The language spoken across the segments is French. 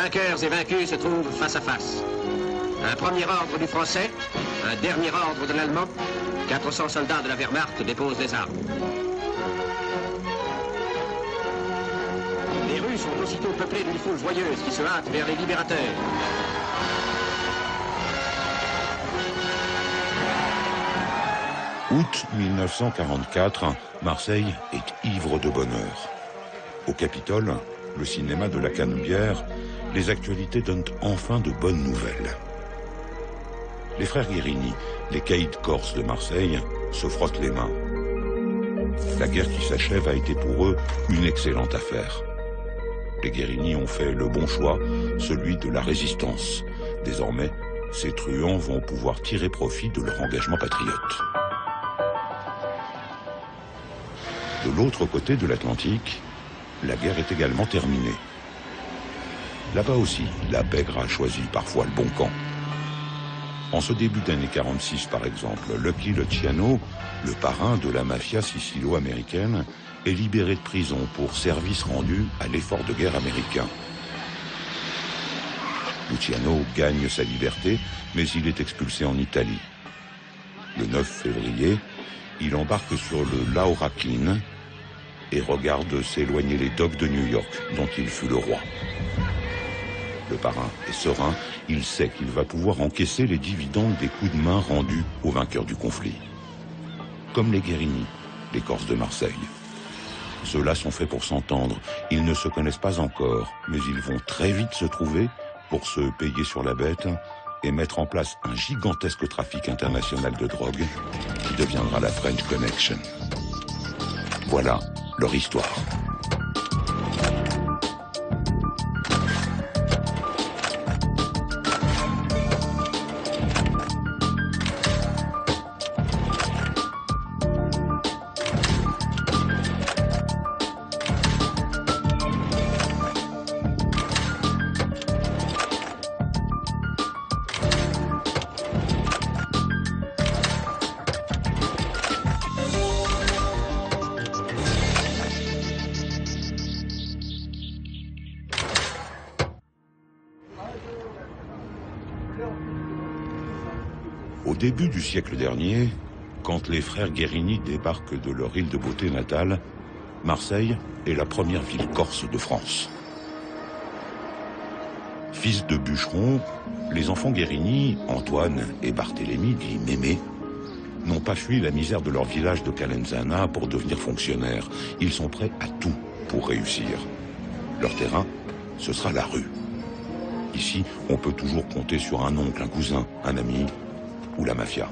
Vainqueurs et vaincus se trouvent face à face. Un premier ordre du français, un dernier ordre de l'allemand. 400 soldats de la Wehrmacht déposent les armes. Les rues sont aussitôt peuplées d'une foule joyeuse qui se hâte vers les libérateurs. Août 1944, Marseille est ivre de bonheur. Au Capitole, le cinéma de la Canebière, les actualités donnent enfin de bonnes nouvelles. Les frères Guérini, les caïds corses de Marseille, se frottent les mains. La guerre qui s'achève a été pour eux une excellente affaire. Les Guérini ont fait le bon choix, celui de la résistance. Désormais, ces truands vont pouvoir tirer profit de leur engagement patriote. De l'autre côté de l'Atlantique, la guerre est également terminée. Là-bas aussi, la pègre a choisi parfois le bon camp. En ce début d'année 46, par exemple, Lucky Luciano, le parrain de la mafia sicilo-américaine, est libéré de prison pour service rendu à l'effort de guerre américain. Luciano gagne sa liberté, mais il est expulsé en Italie. Le 9 février, il embarque sur le Laura Keane et regarde s'éloigner les docks de New York, dont il fut le roi. Le parrain est serein, il sait qu'il va pouvoir encaisser les dividendes des coups de main rendus aux vainqueurs du conflit. Comme les Guérini, les Corses de Marseille. Ceux-là sont faits pour s'entendre, ils ne se connaissent pas encore, mais ils vont très vite se trouver pour se payer sur la bête et mettre en place un gigantesque trafic international de drogue qui deviendra la French Connection. Voilà leur histoire. Au début du siècle dernier, quand les frères Guérini débarquent de leur île de beauté natale, Marseille est la première ville corse de France. Fils de bûcherons, les enfants Guérini, Antoine et Barthélemy, dit Mémé, n'ont pas fui la misère de leur village de Calenzana pour devenir fonctionnaires. Ils sont prêts à tout pour réussir. Leur terrain, ce sera la rue. Ici, on peut toujours compter sur un oncle, un cousin, un ami ou la mafia.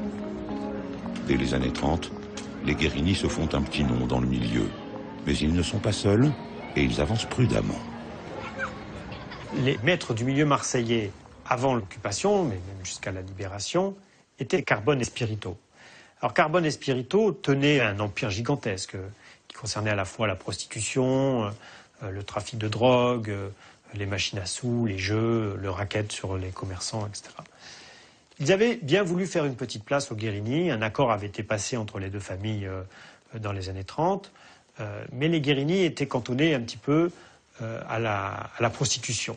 Dès les années 30, les Guérini se font un petit nom dans le milieu. Mais ils ne sont pas seuls et ils avancent prudemment. Les maîtres du milieu marseillais, avant l'occupation, mais même jusqu'à la libération, étaient Carbone et Spirito. Alors Carbone et Spirito tenaient un empire gigantesque qui concernait à la fois la prostitution, le trafic de drogue, les machines à sous, les jeux, le racket sur les commerçants, etc. Ils avaient bien voulu faire une petite place aux Guérini. Un accord avait été passé entre les deux familles dans les années 30. Mais les Guérini étaient cantonnés un petit peu à la prostitution.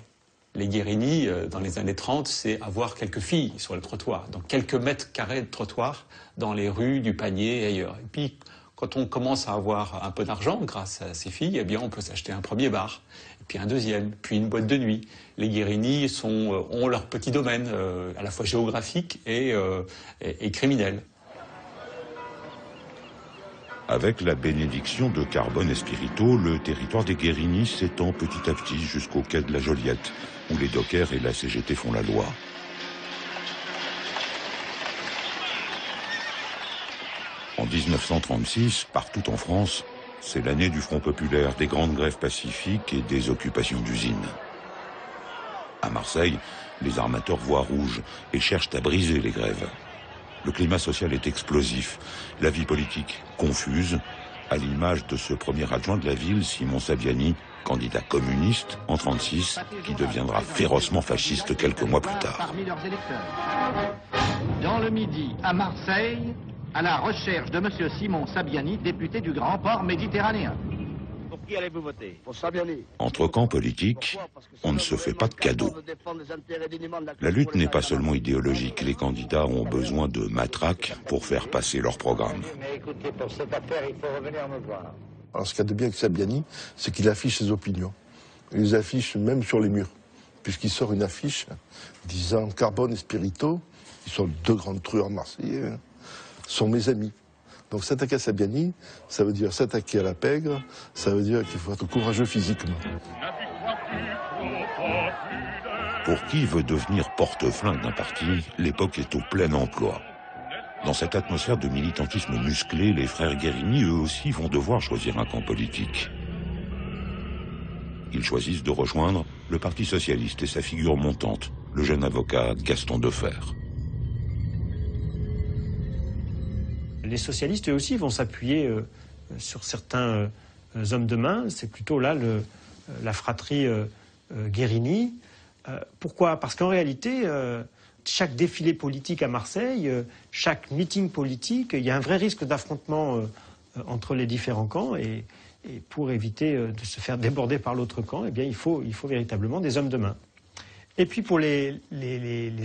Les Guérini, dans les années 30, c'est avoir quelques filles sur le trottoir, donc quelques mètres carrés de trottoir dans les rues du Panier et ailleurs. Et puis, quand on commence à avoir un peu d'argent grâce à ces filles, eh bien, on peut s'acheter un premier bar, et puis un deuxième, puis une boîte de nuit. Les Guérini ont leur petit domaine, à la fois géographique et criminel. Avec la bénédiction de Carbone et Spirito, le territoire des Guérini s'étend petit à petit jusqu'au quai de la Joliette, où les dockers et la CGT font la loi. En 1936, partout en France, c'est l'année du Front populaire, des grandes grèves pacifiques et des occupations d'usines. À Marseille, les armateurs voient rouge et cherchent à briser les grèves. Le climat social est explosif, la vie politique confuse, à l'image de ce premier adjoint de la ville, Simon Saviani, candidat communiste en 1936, qui deviendra férocement fasciste quelques mois plus tard. Parmi leurs électeurs. Dans le Midi, à Marseille, à la recherche de M. Simon Saviani, député du Grand Port méditerranéen. qui allez-vous voter? Pour Sabiani. Entre camps politiques, on ne se fait pas de cadeaux. La lutte n'est pas seulement idéologique. Les candidats ont besoin de matraques pour faire passer leur programme. Mais écoutez, pour cette affaire, il faut revenir me voir. Alors ce qu'il y a de bien avec Sabiani, c'est qu'il affiche ses opinions. Il les affiche même sur les murs, puisqu'il sort une affiche disant Carbone et Spirito, ils sont deux grandes truands marseillais, sont mes amis. Donc s'attaquer à Sabiani, ça veut dire s'attaquer à la pègre, ça veut dire qu'il faut être courageux physiquement. Pour qui veut devenir porte-flingue d'un parti, l'époque est au plein emploi. Dans cette atmosphère de militantisme musclé, les frères Guérini, eux aussi, vont devoir choisir un camp politique. Ils choisissent de rejoindre le Parti socialiste et sa figure montante, le jeune avocat Gaston Deffer. Les socialistes, eux aussi, vont s'appuyer sur certains hommes de main. C'est plutôt là la fratrie Guérini. Pourquoi? Parce qu'en réalité, chaque défilé politique à Marseille, chaque meeting politique, il y a un vrai risque d'affrontement entre les différents camps. Et pour éviter de se faire déborder par l'autre camp, eh bien, il faut véritablement des hommes de main. Et puis pour les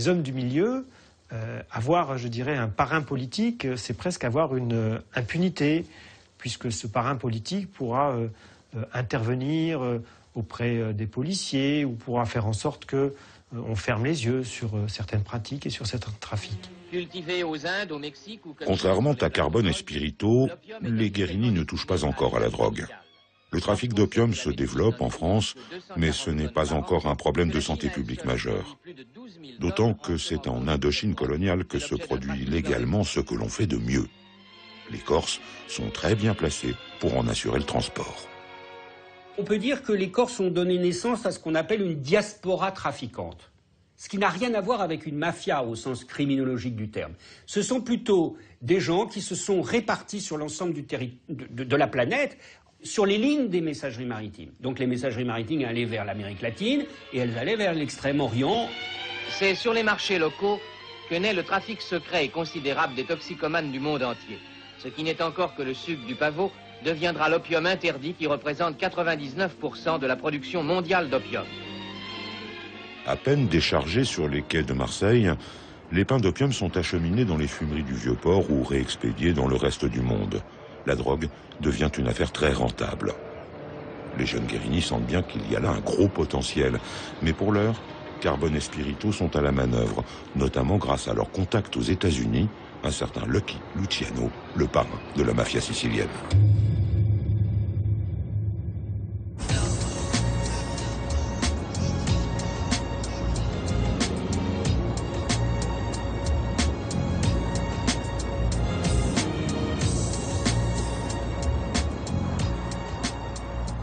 hommes du milieu, avoir, je dirais, un parrain politique, c'est presque avoir une impunité, puisque ce parrain politique pourra intervenir auprès des policiers ou pourra faire en sorte qu'on ferme les yeux sur certaines pratiques et sur certains trafics. Cultivé aux Indes, au Mexique ou... Contrairement à Carbone et Spirito, les Guérini ne touchent pas encore à la drogue. Le trafic d'opium se développe en France, mais ce n'est pas encore un problème de santé publique majeur. D'autant que c'est en Indochine coloniale que se produit légalement ce que l'on fait de mieux. Les Corses sont très bien placés pour en assurer le transport. On peut dire que les Corses ont donné naissance à ce qu'on appelle une diaspora trafiquante. Ce qui n'a rien à voir avec une mafia au sens criminologique du terme. Ce sont plutôt des gens qui se sont répartis sur l'ensemble de la planète, sur les lignes des messageries maritimes. Donc les messageries maritimes allaient vers l'Amérique latine et elles allaient vers l'Extrême-Orient. C'est sur les marchés locaux que naît le trafic secret et considérable des toxicomanes du monde entier. Ce qui n'est encore que le sucre du pavot deviendra l'opium interdit qui représente 99% de la production mondiale d'opium. À peine déchargés sur les quais de Marseille, les pains d'opium sont acheminés dans les fumeries du Vieux-Port ou réexpédiés dans le reste du monde. La drogue devient une affaire très rentable. Les jeunes Guérini sentent bien qu'il y a là un gros potentiel. Mais pour l'heure, Carbone et Spirito sont à la manœuvre, notamment grâce à leur contact aux États-Unis, un certain Lucky Luciano, le parrain de la mafia sicilienne.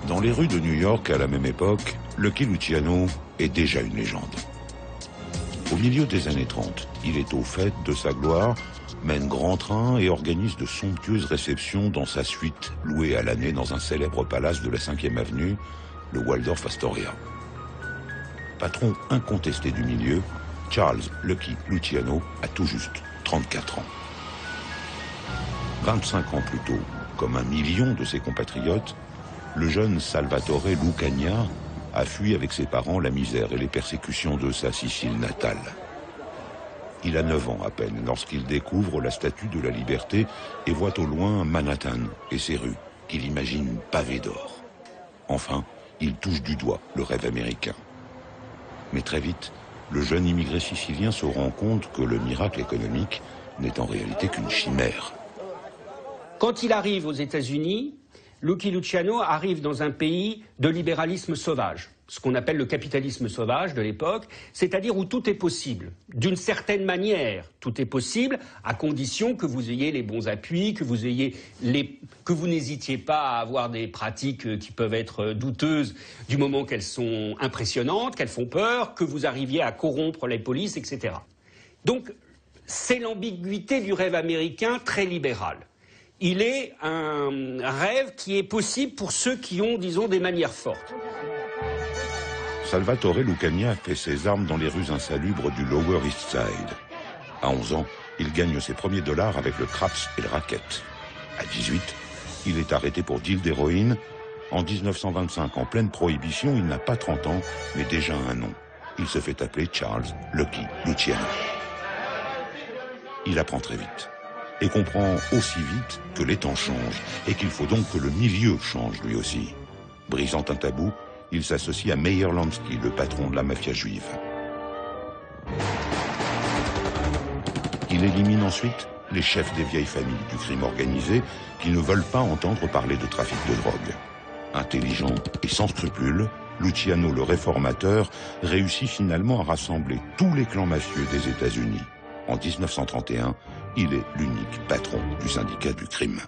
Dans les rues de New York, à la même époque, Lucky Luciano est déjà une légende. Au milieu des années 30, il est au fait de sa gloire, mène grand train et organise de somptueuses réceptions dans sa suite louée à l'année dans un célèbre palace de la 5e avenue, le Waldorf Astoria. Patron incontesté du milieu, Charles Lucky Luciano a tout juste 34 ans. 25 ans plus tôt, comme 1 million de ses compatriotes, le jeune Salvatore Lucania a fui avec ses parents la misère et les persécutions de sa Sicile natale. Il a 9 ans à peine lorsqu'il découvre la Statue de la Liberté et voit au loin Manhattan et ses rues, qu'il imagine pavées d'or. Enfin, il touche du doigt le rêve américain. Mais très vite, le jeune immigré sicilien se rend compte que le miracle économique n'est en réalité qu'une chimère. Quand il arrive aux États-Unis, Lucky Luciano arrive dans un pays de libéralisme sauvage, ce qu'on appelle le capitalisme sauvage de l'époque, c'est-à-dire où tout est possible. D'une certaine manière, tout est possible, à condition que vous ayez les bons appuis, que vous n'hésitiez pas à avoir des pratiques qui peuvent être douteuses du moment qu'elles sont impressionnantes, qu'elles font peur, que vous arriviez à corrompre les polices, etc. Donc, c'est l'ambiguïté du rêve américain très libéral. Il est un rêve qui est possible pour ceux qui ont, disons, des manières fortes. Salvatore Lucania fait ses armes dans les rues insalubres du Lower East Side. À 11 ans, il gagne ses premiers dollars avec le craps et le racket. À 18, il est arrêté pour deal d'héroïne. En 1925, en pleine prohibition, il n'a pas 30 ans, mais déjà un nom. Il se fait appeler Charles Lucky Luciano. Il apprend très vite et comprend aussi vite que les temps changent et qu'il faut donc que le milieu change lui aussi. Brisant un tabou, il s'associe à Meyer Lansky, le patron de la mafia juive. Il élimine ensuite les chefs des vieilles familles du crime organisé qui ne veulent pas entendre parler de trafic de drogue. Intelligent et sans scrupules, Luciano le réformateur réussit finalement à rassembler tous les clans mafieux des États-Unis. En 1931, il est l'unique patron du syndicat du crime.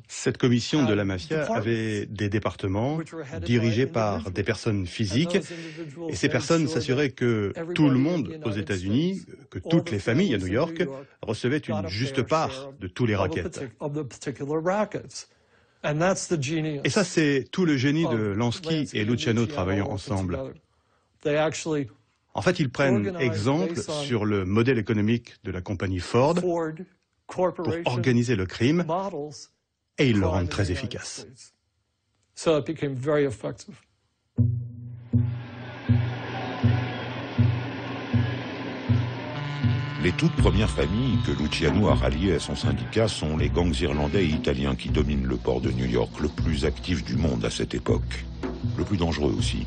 Cette commission de la mafia avait des départements dirigés par des personnes physiques et ces personnes s'assuraient que tout le monde aux États-Unis, que toutes les familles à New York recevaient une juste part de tous les rackets. Et ça, c'est tout le génie de Lansky et Luciano travaillant ensemble. En fait, ils prennent exemple sur le modèle économique de la compagnie Ford pour organiser le crime et ils le rendent très efficace. Les toutes premières familles que Luciano a ralliées à son syndicat sont les gangs irlandais et italiens qui dominent le port de New York, le plus actif du monde à cette époque. Le plus dangereux aussi,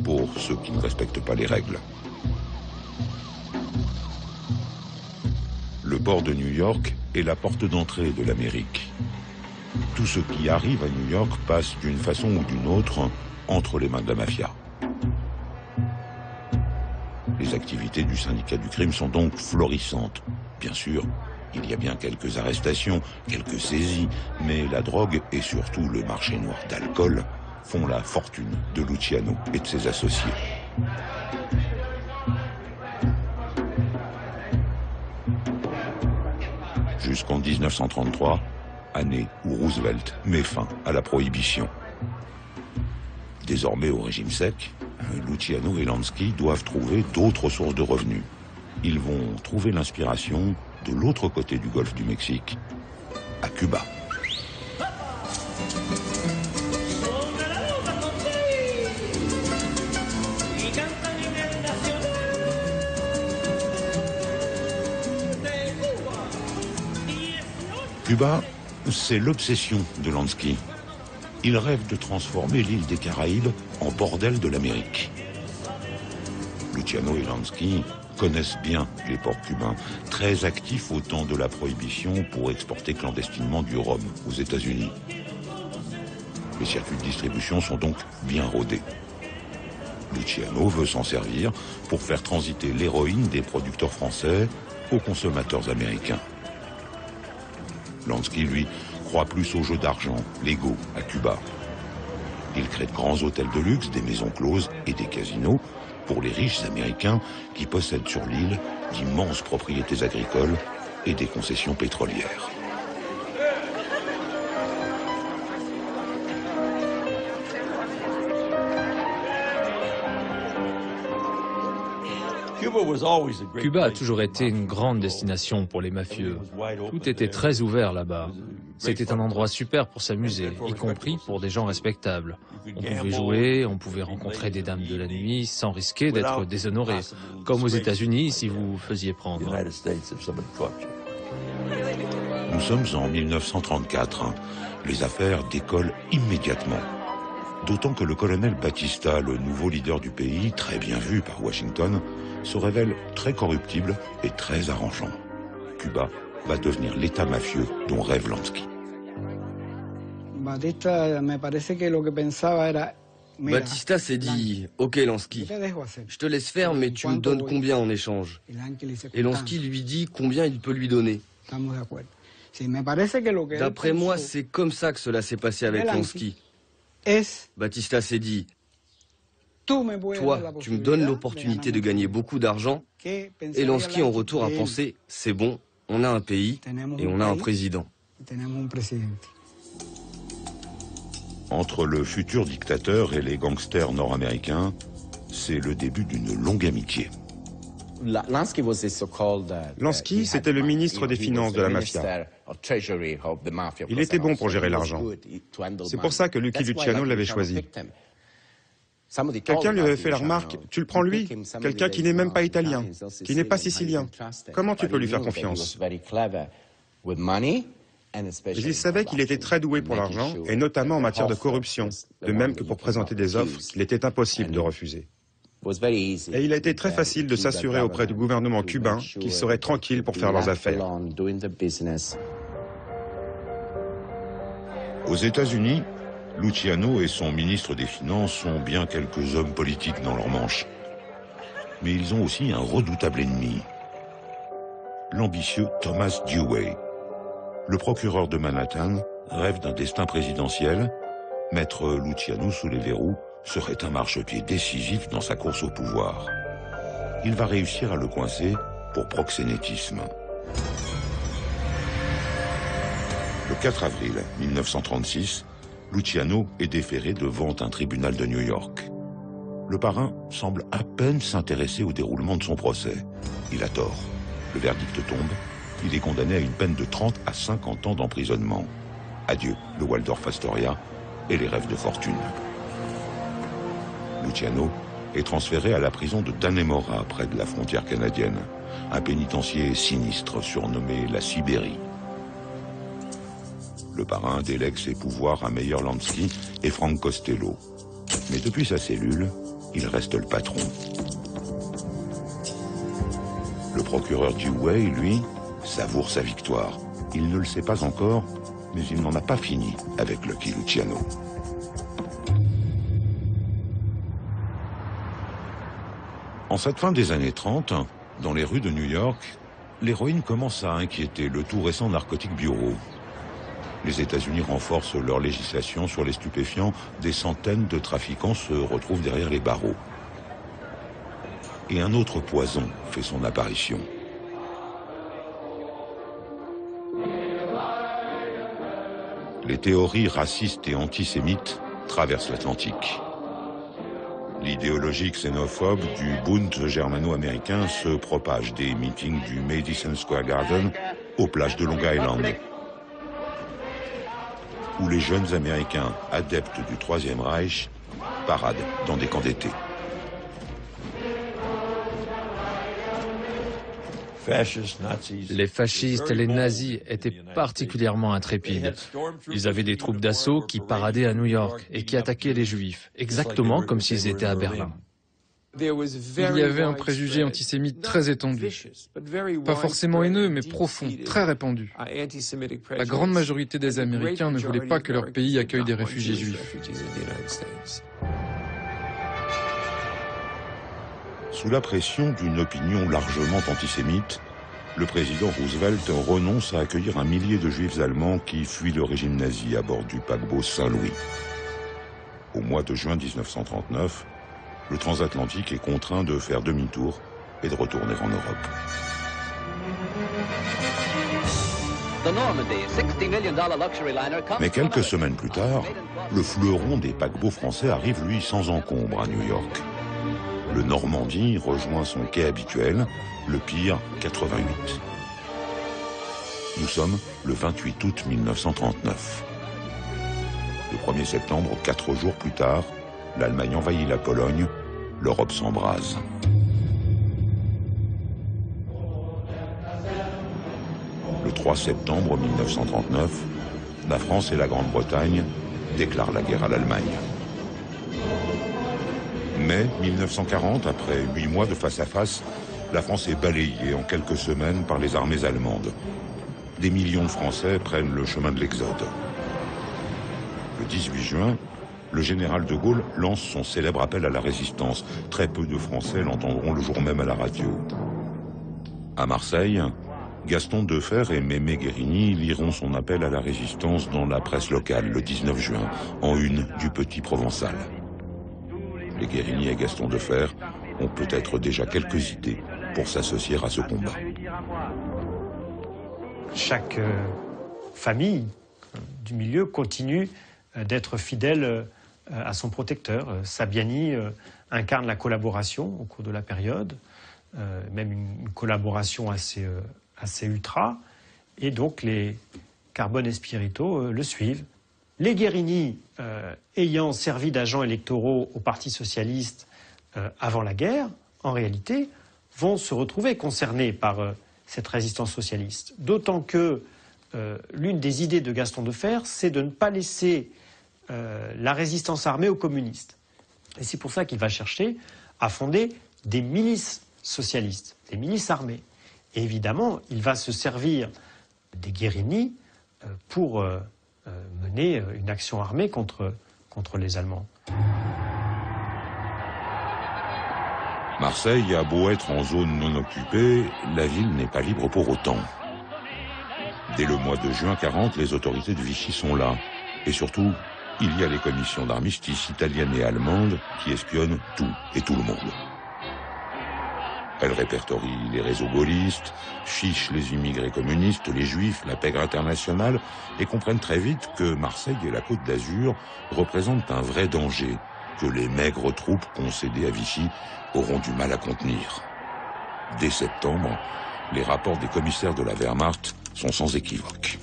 pour ceux qui ne respectent pas les règles. Le port de New York est la porte d'entrée de l'Amérique. Tout ce qui arrive à New York passe d'une façon ou d'une autre entre les mains de la mafia. Les activités du syndicat du crime sont donc florissantes. Bien sûr, il y a bien quelques arrestations, quelques saisies, mais la drogue et surtout le marché noir d'alcool font la fortune de Luciano et de ses associés. Jusqu'en 1933, année où Roosevelt met fin à la prohibition. Désormais au régime sec, Luciano et Lansky doivent trouver d'autres sources de revenus. Ils vont trouver l'inspiration de l'autre côté du golfe du Mexique, à Cuba. Cuba, c'est l'obsession de Lansky. Il rêve de transformer l'île des Caraïbes en bordel de l'Amérique. Luciano et Lansky connaissent bien les ports cubains, très actifs au temps de la prohibition pour exporter clandestinement du rhum aux États-Unis. Les circuits de distribution sont donc bien rodés. Luciano veut s'en servir pour faire transiter l'héroïne des producteurs français aux consommateurs américains. Lansky, lui, croit plus aux jeux d'argent, légaux, à Cuba. Il crée de grands hôtels de luxe, des maisons closes et des casinos pour les riches américains qui possèdent sur l'île d'immenses propriétés agricoles et des concessions pétrolières. Cuba a toujours été une grande destination pour les mafieux. Tout était très ouvert là-bas. C'était un endroit super pour s'amuser, y compris pour des gens respectables. On pouvait jouer, on pouvait rencontrer des dames de la nuit sans risquer d'être déshonoré, comme aux États-Unis si vous vous faisiez prendre. Nous sommes en 1934. Les affaires décollent immédiatement. D'autant que le colonel Batista, le nouveau leader du pays, très bien vu par Washington, se révèle très corruptible et très arrangeant. Cuba va devenir l'État mafieux dont rêve Lansky. Batista s'est dit « Ok Lansky, je te laisse faire mais tu me donnes combien en échange ?» Et Lansky lui dit combien il peut lui donner. D'après moi, c'est comme ça que cela s'est passé avec Lansky. Batista s'est dit « Toi, tu me donnes l'opportunité de gagner beaucoup d'argent. » Et Lansky en retour a pensé « C'est bon, on a un pays et on a un président. » Entre le futur dictateur et les gangsters nord-américains, c'est le début d'une longue amitié. Lansky, c'était le ministre des Finances de la mafia. Il était bon pour gérer l'argent. C'est pour ça que Lucky Luciano l'avait choisi. Quelqu'un lui avait fait la remarque, tu le prends lui, quelqu'un qui n'est même pas italien, qui n'est pas sicilien. Comment tu peux lui faire confiance? Mais il savait qu'il était très doué pour l'argent, et notamment en matière de corruption, de même que pour présenter des offres qu'il était impossible de refuser. Et il a été très facile de s'assurer auprès du gouvernement cubain qu'ils seraient tranquilles pour faire leurs affaires. Aux États-Unis, Luciano et son ministre des Finances sont bien quelques hommes politiques dans leur manche. Mais ils ont aussi un redoutable ennemi, l'ambitieux Thomas Dewey. Le procureur de Manhattan rêve d'un destin présidentiel. Mettre Luciano sous les verrous serait un marchepied décisif dans sa course au pouvoir. Il va réussir à le coincer pour proxénétisme. Le 4 avril 1936, Luciano est déféré devant un tribunal de New York. Le parrain semble à peine s'intéresser au déroulement de son procès. Il a tort. Le verdict tombe. Il est condamné à une peine de 30 à 50 ans d'emprisonnement. Adieu le Waldorf Astoria et les rêves de fortune. Luciano est transféré à la prison de Dannemora, près de la frontière canadienne. Un pénitencier sinistre surnommé la Sibérie. Le parrain délègue ses pouvoirs à Meyer Lansky et Frank Costello. Mais depuis sa cellule, il reste le patron. Le procureur Dewey, lui, savoure sa victoire. Il ne le sait pas encore, mais il n'en a pas fini avec Lucky Luciano. En cette fin des années 30, dans les rues de New York, l'héroïne commence à inquiéter le tout récent Narcotic Bureau. Les États-Unis renforcent leur législation sur les stupéfiants. Des centaines de trafiquants se retrouvent derrière les barreaux. Et un autre poison fait son apparition. Les théories racistes et antisémites traversent l'Atlantique. L'idéologie xénophobe du Bund germano-américain se propage des meetings du Madison Square Garden aux plages de Long Island, où les jeunes Américains adeptes du Troisième Reich paradent dans des camps d'été. Les fascistes et les nazis étaient particulièrement intrépides. Ils avaient des troupes d'assaut qui paradaient à New York et qui attaquaient les Juifs, exactement comme s'ils étaient à Berlin. Il y avait un préjugé antisémite très étendu. Pas forcément haineux, mais profond, très répandu. La grande majorité des Américains ne voulaient pas que leur pays accueille des réfugiés juifs. Sous la pression d'une opinion largement antisémite, le président Roosevelt renonce à accueillir 1 millier de juifs allemands qui fuient le régime nazi à bord du paquebot Saint-Louis. Au mois de juin 1939, le transatlantique est contraint de faire demi-tour et de retourner en Europe. Mais quelques semaines plus tard, le fleuron des paquebots français arrive, lui, sans encombre à New York. Le Normandie rejoint son quai habituel, le Pier 88. Nous sommes le 28 août 1939. Le 1er septembre, 4 jours plus tard, l'Allemagne envahit la Pologne, l'Europe s'embrase. Le 3 septembre 1939, la France et la Grande-Bretagne déclarent la guerre à l'Allemagne. Mai 1940, après 8 mois de face-à-face, la France est balayée en quelques semaines par les armées allemandes. Des millions de Français prennent le chemin de l'exode. Le 18 juin, le général de Gaulle lance son célèbre appel à la résistance. Très peu de Français l'entendront le jour même à la radio. À Marseille, Gaston Defferre et Mémé Guérini liront son appel à la résistance dans la presse locale le 19 juin, en une du Petit Provençal. Les Guérini et Gaston Defferre ont peut-être déjà quelques idées pour s'associer à ce combat. Chaque famille du milieu continue d'être fidèle à son protecteur. Sabiani incarne la collaboration au cours de la période, même une collaboration assez ultra. Et donc les Carbone et Spirito le suivent. Les Guerini, ayant servi d'agents électoraux au Parti socialiste avant la guerre, en réalité, vont se retrouver concernés par cette résistance socialiste. D'autant que l'une des idées de Gaston Defferre, c'est de ne pas laisser la résistance armée aux communistes. Et c'est pour ça qu'il va chercher à fonder des milices socialistes, des milices armées. Et évidemment, il va se servir des Guerini pour mener une action armée contre les Allemands. Marseille a beau être en zone non occupée, la ville n'est pas libre pour autant. Dès le mois de juin 40, les autorités de Vichy sont là. Et surtout, il y a les commissions d'armistice italiennes et allemandes qui espionnent tout et tout le monde. Elles répertorient les réseaux gaullistes, fichent les immigrés communistes, les juifs, la pègre internationale, et comprennent très vite que Marseille et la Côte d'Azur représentent un vrai danger, que les maigres troupes concédées à Vichy auront du mal à contenir. Dès septembre, les rapports des commissaires de la Wehrmacht sont sans équivoque.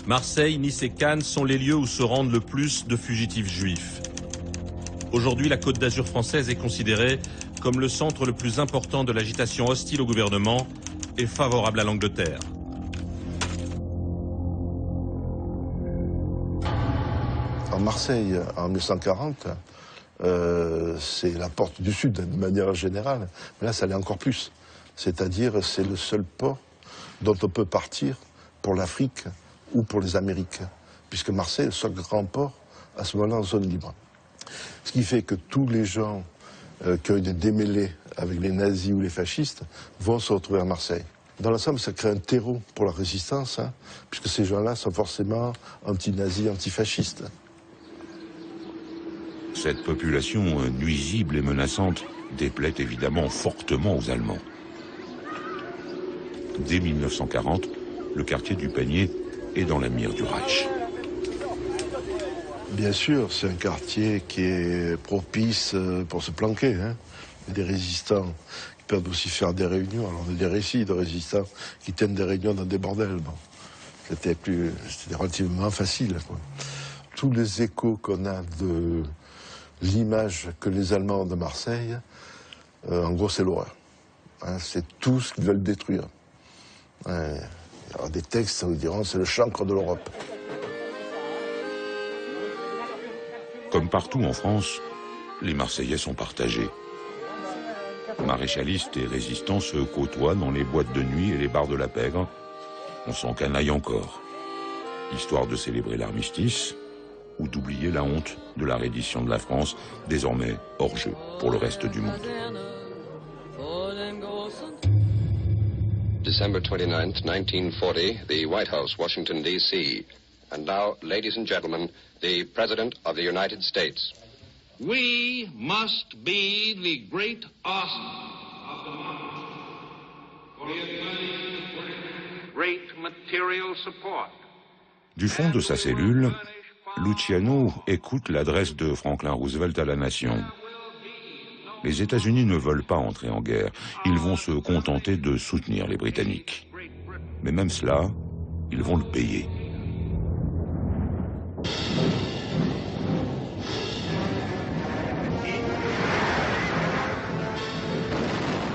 Marseille, Nice et Cannes sont les lieux où se rendent le plus de fugitifs juifs. Aujourd'hui, la Côte d'Azur française est considérée comme le centre le plus important de l'agitation hostile au gouvernement et favorable à l'Angleterre. À Marseille, en 1940, c'est la porte du Sud, de manière générale. Mais là, ça l'est encore plus. C'est-à-dire, c'est le seul port dont on peut partir pour l'Afrique ou pour les Amériques. Puisque Marseille est le seul grand port, à ce moment-là, en zone libre. Ce qui fait que tous les gens qui ont été démêlés avec les nazis ou les fascistes vont se retrouver à Marseille. Dans l'ensemble, ça crée un terreau pour la résistance, puisque ces gens-là sont forcément anti-nazis, antifascistes. Cette population nuisible et menaçante déplaît évidemment fortement aux Allemands. Dès 1940, le quartier du Panier est dans la mire du Reich. Bien sûr, c'est un quartier qui est propice pour se planquer. Il y a des résistants qui peuvent aussi faire des réunions. Alors on a des récits de résistants qui tiennent des réunions dans des bordels. Bon, c'était relativement facile, quoi. Tous les échos qu'on a de l'image que les Allemands ont de Marseille, en gros c'est l'horreur. C'est tout ce qu'ils veulent détruire. Il y aura des textes qui diront c'est le chancre de l'Europe. Comme partout en France, les Marseillais sont partagés. Maréchalistes et résistants se côtoient dans les boîtes de nuit et les bars de la pègre. On s'en canaille encore. Histoire de célébrer l'armistice ou d'oublier la honte de la reddition de la France, désormais hors jeu pour le reste du monde. December 29th, 1940, the White House, Washington, D.C. And now, ladies and gentlemen, the President of the United States. We must be the great awesome of the moment for the great material support. Du fond de sa cellule, Luciano écoute l'adresse de Franklin Roosevelt à la nation. Les États-Unis ne veulent pas entrer en guerre. Ils vont se contenter de soutenir les Britanniques. Mais même cela, ils vont le payer.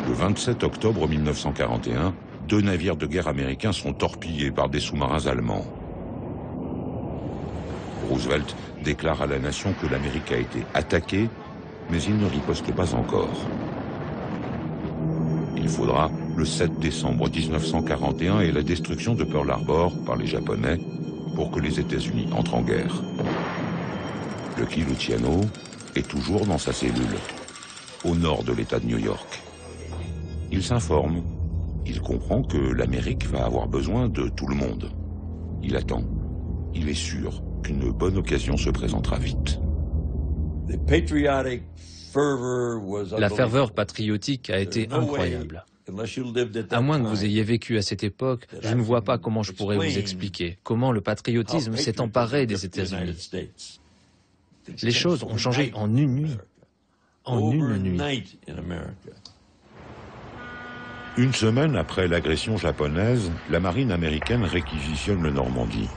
Le 27 octobre 1941, 2 navires de guerre américains sont torpillés par des sous-marins allemands. Roosevelt déclare à la nation que l'Amérique a été attaquée, mais il ne riposte pas encore. Il faudra le 7 décembre 1941 et la destruction de Pearl Harbor par les Japonais pour que les États-Unis entrent en guerre. Lucky Luciano est toujours dans sa cellule, au nord de l'État de New York. Il s'informe, il comprend que l'Amérique va avoir besoin de tout le monde. Il attend, il est sûr qu'une bonne occasion se présentera vite. La ferveur patriotique a été incroyable. À moins que vous ayez vécu à cette époque, je ne vois pas comment je pourrais vous expliquer comment le patriotisme s'est emparé des États-Unis. Les choses ont changé en une nuit. En une nuit. Une semaine après l'agression japonaise, la marine américaine réquisitionne le Normandie.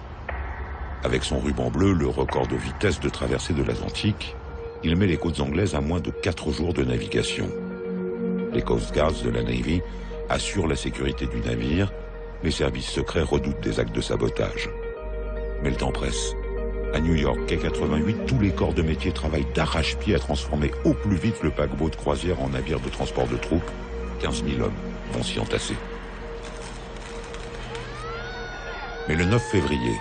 Avec son ruban bleu, le record de vitesse de traversée de l'Atlantique, il met les côtes anglaises à moins de 4 jours de navigation. Les Coast Guards de la Navy assurent la sécurité du navire, les services secrets redoutent des actes de sabotage. Mais le temps presse. À New York, quai 88, tous les corps de métier travaillent d'arrache-pied à transformer au plus vite le paquebot de croisière en navire de transport de troupes. 15 000 hommes vont s'y entasser. Mais le 9 février,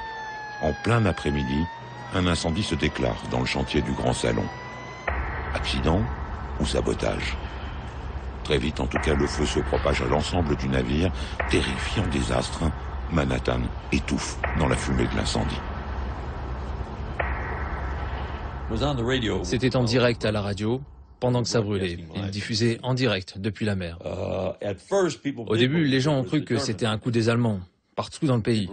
en plein après-midi, un incendie se déclare dans le chantier du Grand Salon. Accident ou sabotage? Très vite, en tout cas, le feu se propage à l'ensemble du navire. Terrifiant désastre, Manhattan étouffe dans la fumée de l'incendie. C'était en direct à la radio, pendant que ça brûlait. Il diffusait en direct depuis la mer. Au début, les gens ont cru que c'était un coup des Allemands, partout dans le pays.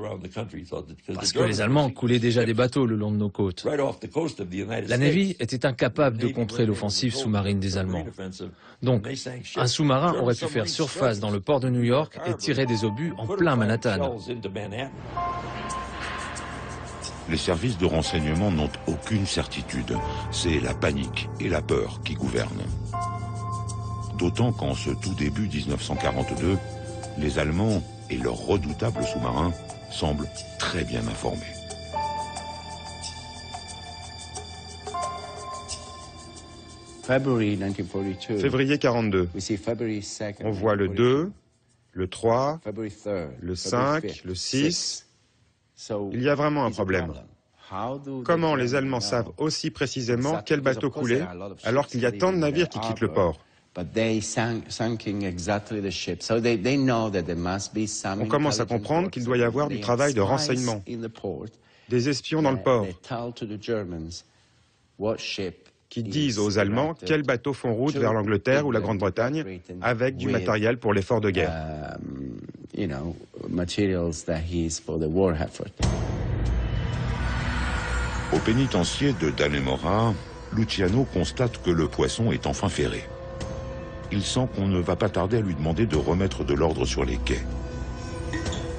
Parce que les Allemands coulaient déjà des bateaux le long de nos côtes. La Navy était incapable de contrer l'offensive sous-marine des Allemands. Donc, un sous-marin aurait pu faire surface dans le port de New York et tirer des obus en plein Manhattan. Les services de renseignement n'ont aucune certitude. C'est la panique et la peur qui gouvernent. D'autant qu'en ce tout début 1942, les Allemands et leurs redoutables sous-marins semblent très bien informés. Février 42. On voit le 2, le 3, le 5, le 6. Il y a vraiment un problème. Comment les Allemands savent aussi précisément quel bateau couler alors qu'il y a tant de navires qui quittent le port? On commence à comprendre qu'il doit y avoir du travail de renseignement, des espions dans le port, qui disent aux Allemands quels bateaux font route vers l'Angleterre ou la Grande-Bretagne avec du matériel pour l'effort de guerre. Au pénitencier de Dannemora, Luciano constate que le poisson est enfin ferré. Il sent qu'on ne va pas tarder à lui demander de remettre de l'ordre sur les quais.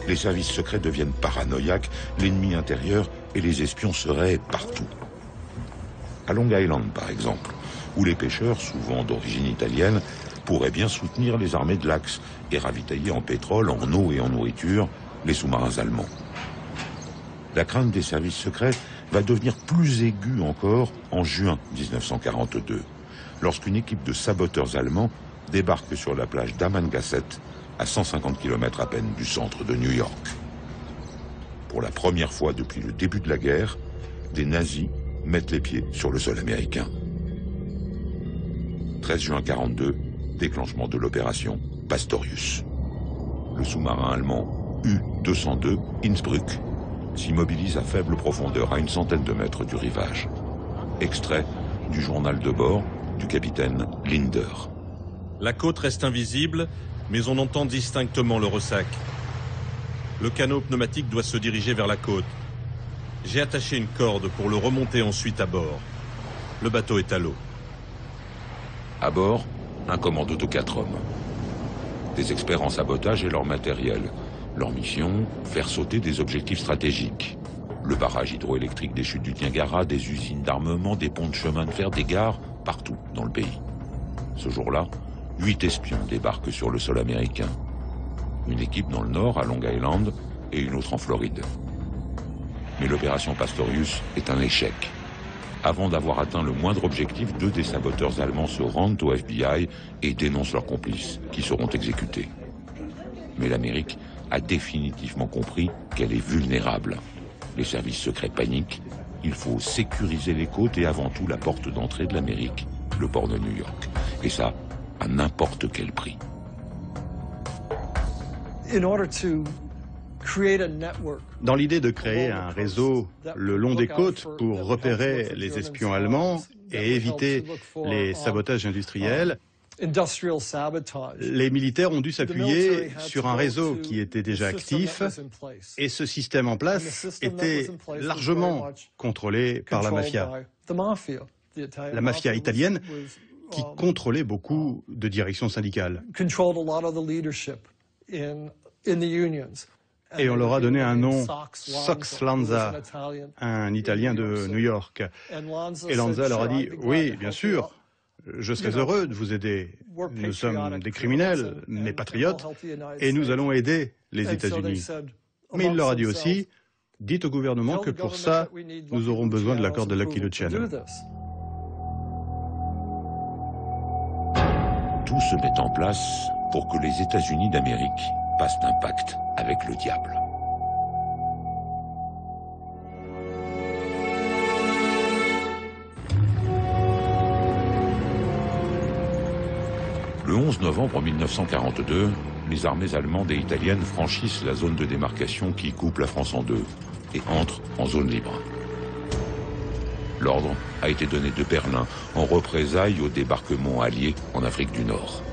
Les services secrets deviennent paranoïaques, l'ennemi intérieur et les espions seraient partout. À Long Island, par exemple, où les pêcheurs, souvent d'origine italienne, pourraient bien soutenir les armées de l'Axe et ravitailler en pétrole, en eau et en nourriture les sous-marins allemands. La crainte des services secrets va devenir plus aiguë encore en juin 1942, lorsqu'une équipe de saboteurs allemands débarque sur la plage d'Ammangasset, à 150 km à peine du centre de New York. Pour la première fois depuis le début de la guerre, des nazis mettent les pieds sur le sol américain. 13 juin 42, déclenchement de l'opération Pastorius. Le sous-marin allemand U-202 Innsbruck s'immobilise à faible profondeur, à une centaine de mètres du rivage. Extrait du journal de bord du capitaine Linder. La côte reste invisible, mais on entend distinctement le ressac. Le canot pneumatique doit se diriger vers la côte. J'ai attaché une corde pour le remonter ensuite à bord. Le bateau est à l'eau. À bord, un commando de 4 hommes. Des experts en sabotage et leur matériel. Leur mission, faire sauter des objectifs stratégiques. Le barrage hydroélectrique des chutes du Niagara, des usines d'armement, des ponts de chemin de fer, des gares, partout dans le pays. Ce jour-là, 8 espions débarquent sur le sol américain. Une équipe dans le nord, à Long Island, et une autre en Floride. Mais l'opération Pastorius est un échec. Avant d'avoir atteint le moindre objectif, 2 des saboteurs allemands se rendent au FBI et dénoncent leurs complices, qui seront exécutés. Mais l'Amérique a définitivement compris qu'elle est vulnérable. Les services secrets paniquent. Il faut sécuriser les côtes et avant tout la porte d'entrée de l'Amérique, le port de New York. Et ça, à n'importe quel prix. Dans l'idée de créer un réseau le long des côtes pour repérer les espions allemands et éviter les sabotages industriels, les militaires ont dû s'appuyer sur un réseau qui était déjà actif et ce système en place était largement contrôlé par la mafia. La mafia italienne qui contrôlait beaucoup de directions syndicales. Et on leur a donné un nom, Sox Lanza, un Italien de New York. Et Lanza leur a dit, oui, bien sûr, je serais heureux de vous aider. Nous sommes des criminels, mais patriotes, et nous allons aider les États-Unis. Mais il leur a dit aussi, dites au gouvernement que pour ça, nous aurons besoin de l'accord de Lucky Luciano. Tout se met en place pour que les États-Unis d'Amérique passent un pacte avec le diable. Le 11 novembre 1942, les armées allemandes et italiennes franchissent la zone de démarcation qui coupe la France en deux et entrent en zone libre. L'ordre a été donné de Berlin en représailles au débarquement allié en Afrique du Nord.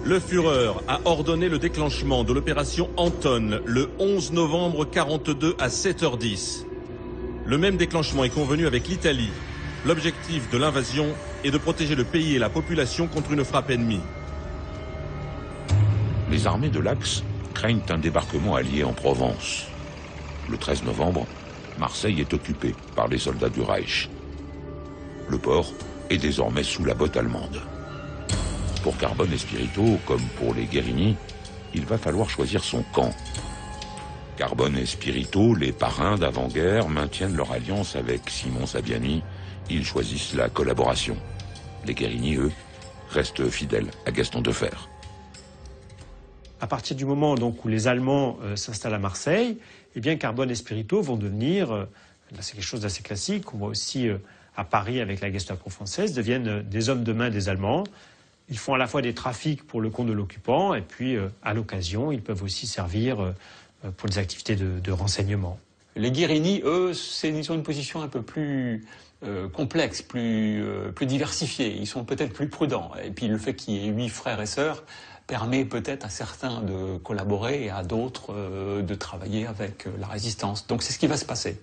Le Führer a ordonné le déclenchement de l'opération Anton le 11 novembre 1942 à 7h10. Le même déclenchement est convenu avec l'Italie. L'objectif de l'invasion est de protéger le pays et la population contre une frappe ennemie. Les armées de l'Axe craignent un débarquement allié en Provence. Le 13 novembre, Marseille est occupée par les soldats du Reich. Le port est désormais sous la botte allemande. Pour Carbone et Spirito, comme pour les Guérini, il va falloir choisir son camp. Carbone et Spirito, les parrains d'avant-guerre, maintiennent leur alliance avec Simon Saviani. Ils choisissent la collaboration. Les Guérini, eux, restent fidèles à Gaston Deffer. À partir du moment donc, où les Allemands s'installent à Marseille, eh bien Carbone et Spirito vont devenir, là c'est quelque chose d'assez classique, on voit aussi à Paris avec la Gestapo française, deviennent des hommes de main des Allemands. Ils font à la fois des trafics pour le compte de l'occupant et puis à l'occasion, ils peuvent aussi servir pour des activités de renseignement. Les Guérini, eux, ils ont une position un peu plus complexe, plus diversifiée. Ils sont peut-être plus prudents. Et puis le fait qu'il y ait 8 frères et sœurs permet peut-être à certains de collaborer et à d'autres de travailler avec la résistance. Donc c'est ce qui va se passer.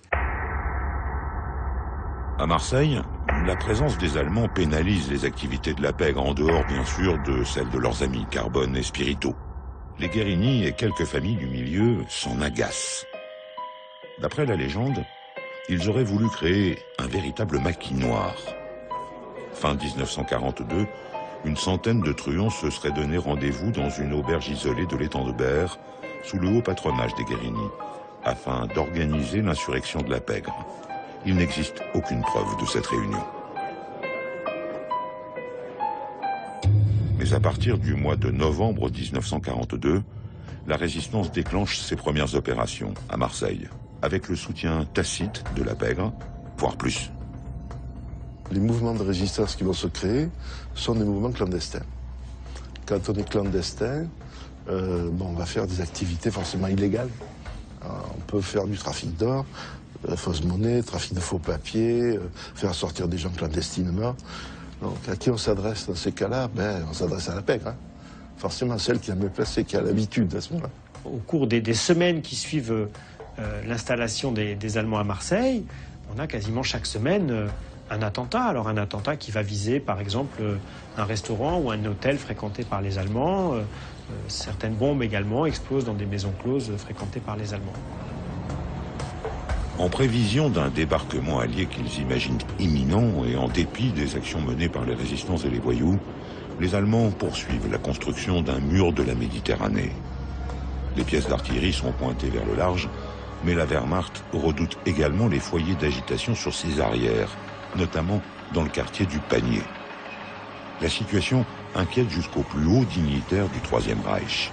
À Marseille, la présence des Allemands pénalise les activités de la pègre, en dehors bien sûr de celles de leurs amis Carbone et Spirito. Les Guérini et quelques familles du milieu s'en agacent. D'après la légende, ils auraient voulu créer un véritable maquis noir. Fin 1942, une centaine de truands se seraient donné rendez-vous dans une auberge isolée de l'étang de Berre, sous le haut patronage des Guérini, afin d'organiser l'insurrection de la pègre. Il n'existe aucune preuve de cette réunion. Mais à partir du mois de novembre 1942, la résistance déclenche ses premières opérations à Marseille, avec le soutien tacite de la pègre, voire plus. Les mouvements de résistance qui vont se créer sont des mouvements clandestins. Quand on est clandestin, on va faire des activités forcément illégales. On peut faire du trafic d'or, fausse monnaie, trafic de faux papiers, faire sortir des gens clandestinement. Donc à qui on s'adresse dans ces cas-là? On s'adresse à la pègre. Forcément celle qui est mieux placée, qui a l'habitude à ce moment-là. Au cours des semaines qui suivent l'installation des Allemands à Marseille, on a quasiment chaque semaine un attentat. Alors un attentat qui va viser par exemple un restaurant ou un hôtel fréquenté par les Allemands. Certaines bombes également explosent dans des maisons closes fréquentées par les Allemands. En prévision d'un débarquement allié qu'ils imaginent imminent et en dépit des actions menées par les résistants et les voyous, les Allemands poursuivent la construction d'un mur de la Méditerranée. Les pièces d'artillerie sont pointées vers le large, mais la Wehrmacht redoute également les foyers d'agitation sur ses arrières, notamment dans le quartier du Panier. La situation inquiète jusqu'aux plus hauts dignitaires du Troisième Reich.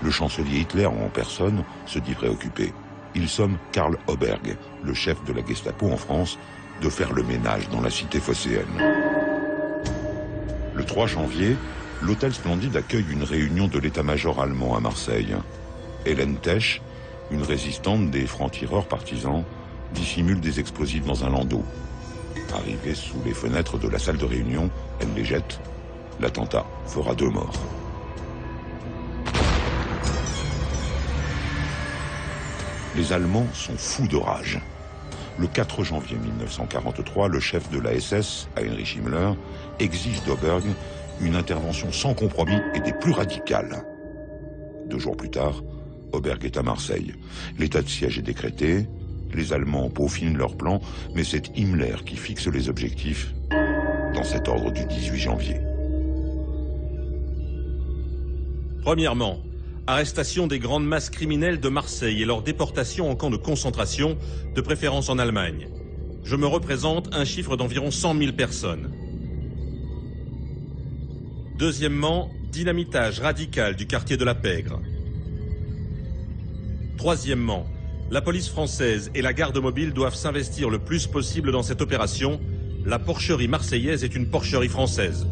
Le chancelier Hitler en personne se dit préoccupé. Il somme Karl Oberg, le chef de la Gestapo en France, de faire le ménage dans la cité phocéenne. Le 3 janvier, l'hôtel Splendide accueille une réunion de l'état-major allemand à Marseille. Hélène Tesch, une résistante des francs-tireurs partisans, dissimule des explosifs dans un landau. Arrivée sous les fenêtres de la salle de réunion, elle les jette. L'attentat fera 2 morts. Les Allemands sont fous de rage. Le 4 janvier 1943, le chef de la SS, Heinrich Himmler, exige d'Oberg une intervention sans compromis et des plus radicales. 2 jours plus tard, Oberg est à Marseille. L'état de siège est décrété, les Allemands peaufinent leur plan, mais c'est Himmler qui fixe les objectifs dans cet ordre du 18 janvier. Premièrement, arrestation des grandes masses criminelles de Marseille et leur déportation en camps de concentration, de préférence en Allemagne. Je me représente un chiffre d'environ 100 000 personnes. Deuxièmement, dynamitage radical du quartier de la Pègre. Troisièmement, la police française et la garde mobile doivent s'investir le plus possible dans cette opération. La porcherie marseillaise est une porcherie française.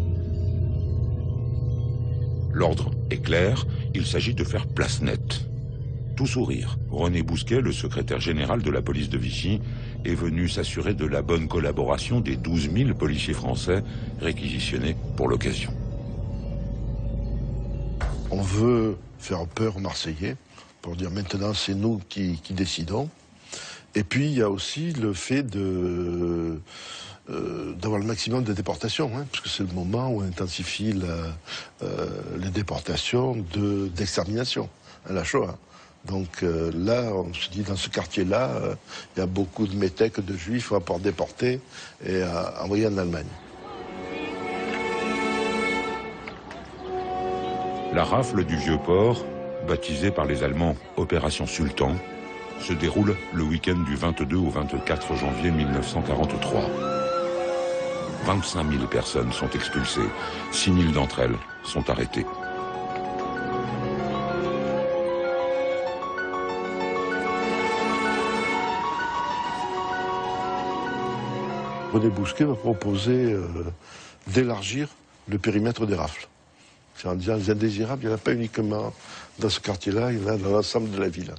L'ordre est clair, il s'agit de faire place nette. Tout sourire, René Bousquet, le secrétaire général de la police de Vichy, est venu s'assurer de la bonne collaboration des 12 000 policiers français réquisitionnés pour l'occasion. On veut faire peur aux Marseillais, pour dire maintenant c'est nous qui décidons. Et puis il y a aussi le fait d'avoir le maximum de déportations, hein, parce que c'est le moment où on intensifie les déportations d'extermination, à la Shoah. Donc là, on se dit, dans ce quartier-là, il y a beaucoup de métèques, de juifs à pouvoir déporter et à envoyer en Allemagne. La rafle du Vieux-Port, baptisée par les Allemands Opération Sultan, se déroule le week-end du 22 au 24 janvier 1943. 25 000 personnes sont expulsées, 6 000 d'entre elles sont arrêtées. René Bousquet va proposer d'élargir le périmètre des rafles. C'est en disant les indésirables, il n'y en a pas uniquement dans ce quartier-là, il y en a dans l'ensemble de la ville.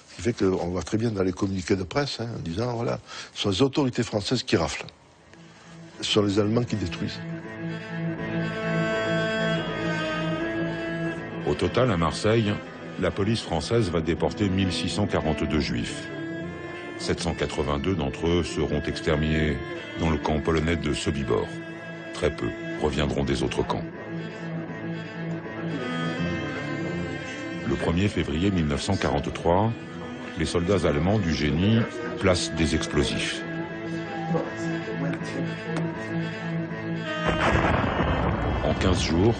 Ce qui fait qu'on voit très bien dans les communiqués de presse, hein, en disant, voilà, ce sont les autorités françaises qui raflent. Ce sont les Allemands qui détruisent. Au total, à Marseille, la police française va déporter 1642 juifs. 782 d'entre eux seront exterminés dans le camp polonais de Sobibor. Très peu reviendront des autres camps. Le 1er février 1943, les soldats allemands du génie placent des explosifs. En 15 jours,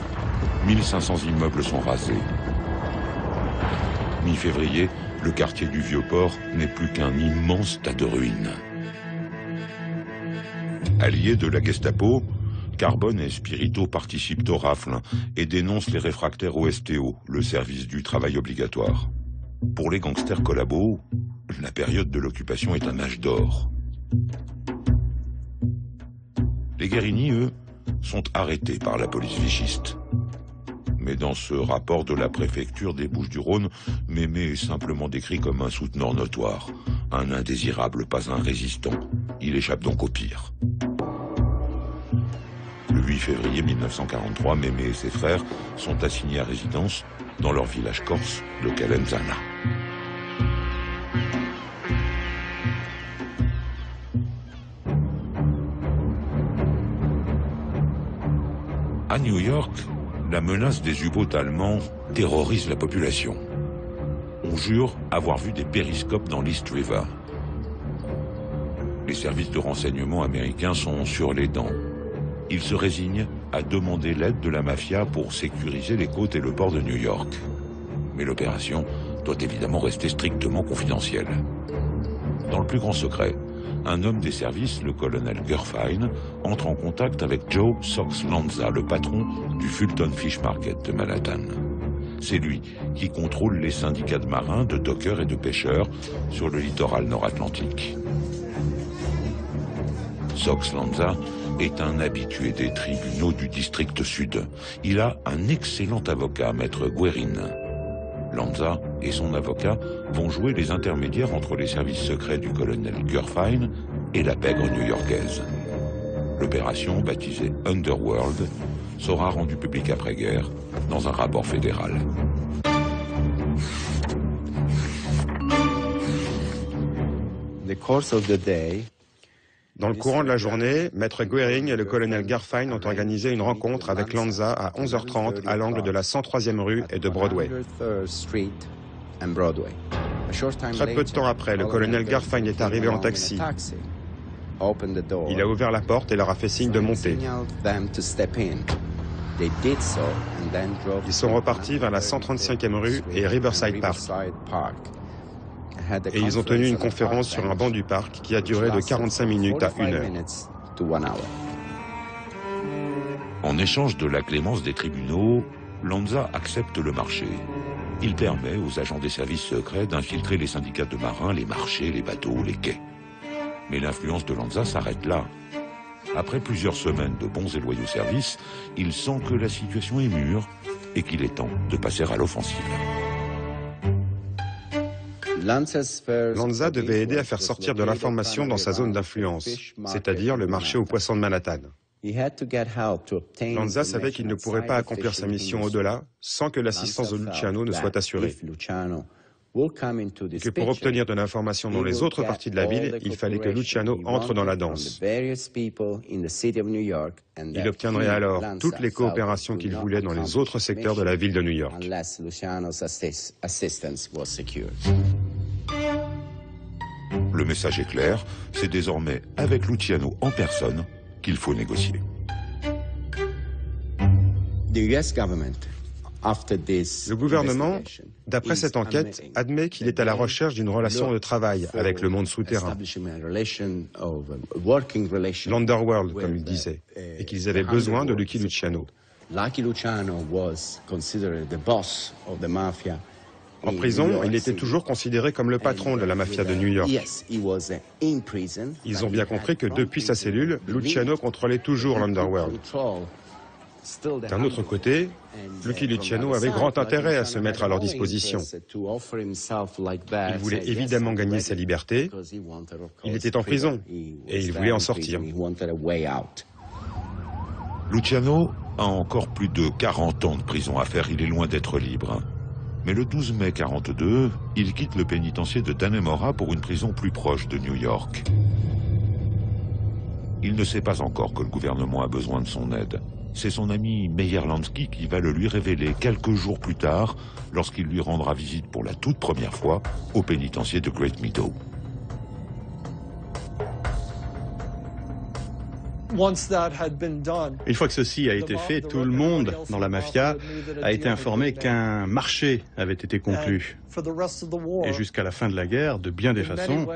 1500 immeubles sont rasés. Mi-février, le quartier du Vieux-Port n'est plus qu'un immense tas de ruines. Alliés de la Gestapo, Carbone et Spirito participent aux rafles et dénoncent les réfractaires au STO, le service du travail obligatoire. Pour les gangsters collabos, la période de l'occupation est un âge d'or. Les Guérini, eux, sont arrêtés par la police vichiste. Mais dans ce rapport de la préfecture des Bouches-du-Rhône, Mémé est simplement décrit comme un souteneur notoire, un indésirable, pas un résistant. Il échappe donc au pire. Le 8 février 1943, Mémé et ses frères sont assignés à résidence dans leur village corse de Calenzana. À New York, la menace des U-boats allemands terrorise la population. On jure avoir vu des périscopes dans l'East River. Les services de renseignement américains sont sur les dents. Ils se résignent à demander l'aide de la mafia pour sécuriser les côtes et le port de New York. Mais l'opération doit évidemment rester strictement confidentielle. Dans le plus grand secret, un homme des services, le colonel Gurfein, entre en contact avec Joe Sox Lanza, le patron du Fulton Fish Market de Manhattan. C'est lui qui contrôle les syndicats de marins, de dockers et de pêcheurs sur le littoral nord-atlantique. Sox Lanza est un habitué des tribunaux du district sud. Il a un excellent avocat, maître Guerin. Lanza et son avocat vont jouer les intermédiaires entre les services secrets du colonel Gurfein et la pègre new-yorkaise. L'opération, baptisée Underworld, sera rendue publique après-guerre dans un rapport fédéral. Dans le courant de la journée, Maître Goering et le colonel Garfein ont organisé une rencontre avec Lanza à 11h30 à l'angle de la 103e rue et de Broadway. Très peu de temps après, le colonel Garfein est arrivé en taxi. Il a ouvert la porte et leur a fait signe de monter. Ils sont repartis vers la 135e rue et Riverside Park. Et ils ont tenu une conférence sur un banc du parc qui a duré de 45 minutes à 1 heure. En échange de la clémence des tribunaux, Lanza accepte le marché. Il permet aux agents des services secrets d'infiltrer les syndicats de marins, les marchés, les bateaux, les quais. Mais l'influence de Lanza s'arrête là. Après plusieurs semaines de bons et loyaux services, il sent que la situation est mûre et qu'il est temps de passer à l'offensive. Lanza devait aider à faire sortir de l'information dans sa zone d'influence, c'est-à-dire le marché aux poissons de Manhattan. Lanza savait qu'il ne pourrait pas accomplir sa mission au-delà sans que l'assistance de Luciano ne soit assurée. Et que pour obtenir de l'information dans les autres parties de la ville, il fallait que Luciano entre dans la danse. Il obtiendrait alors toutes les coopérations qu'il voulait dans les autres secteurs de la ville de New York. Le message est clair, c'est désormais avec Luciano en personne qu'il faut négocier. Le gouvernement, d'après cette enquête, admet qu'il est à la recherche d'une relation de travail avec le monde souterrain, l'underworld comme il disait, et qu'ils avaient besoin de Lucky Luciano. En prison, il était toujours considéré comme le patron de la mafia de New York. Ils ont bien compris que depuis sa cellule, Luciano contrôlait toujours l'underworld. D'un autre côté, Lucky Luciano avait grand intérêt à se mettre à leur disposition. Il voulait évidemment gagner sa liberté. Il était en prison et il voulait en sortir. Luciano a encore plus de 40 ans de prison à faire, il est loin d'être libre. Mais le 12 mai 1942, il quitte le pénitencier de Dannemora pour une prison plus proche de New York. Il ne sait pas encore que le gouvernement a besoin de son aide. C'est son ami Meyer Lansky qui va le lui révéler quelques jours plus tard, lorsqu'il lui rendra visite pour la toute première fois au pénitencier de Great Meadow. Une fois que ceci a été fait, tout le monde dans la mafia a été informé qu'un marché avait été conclu. Et jusqu'à la fin de la guerre, de bien des façons,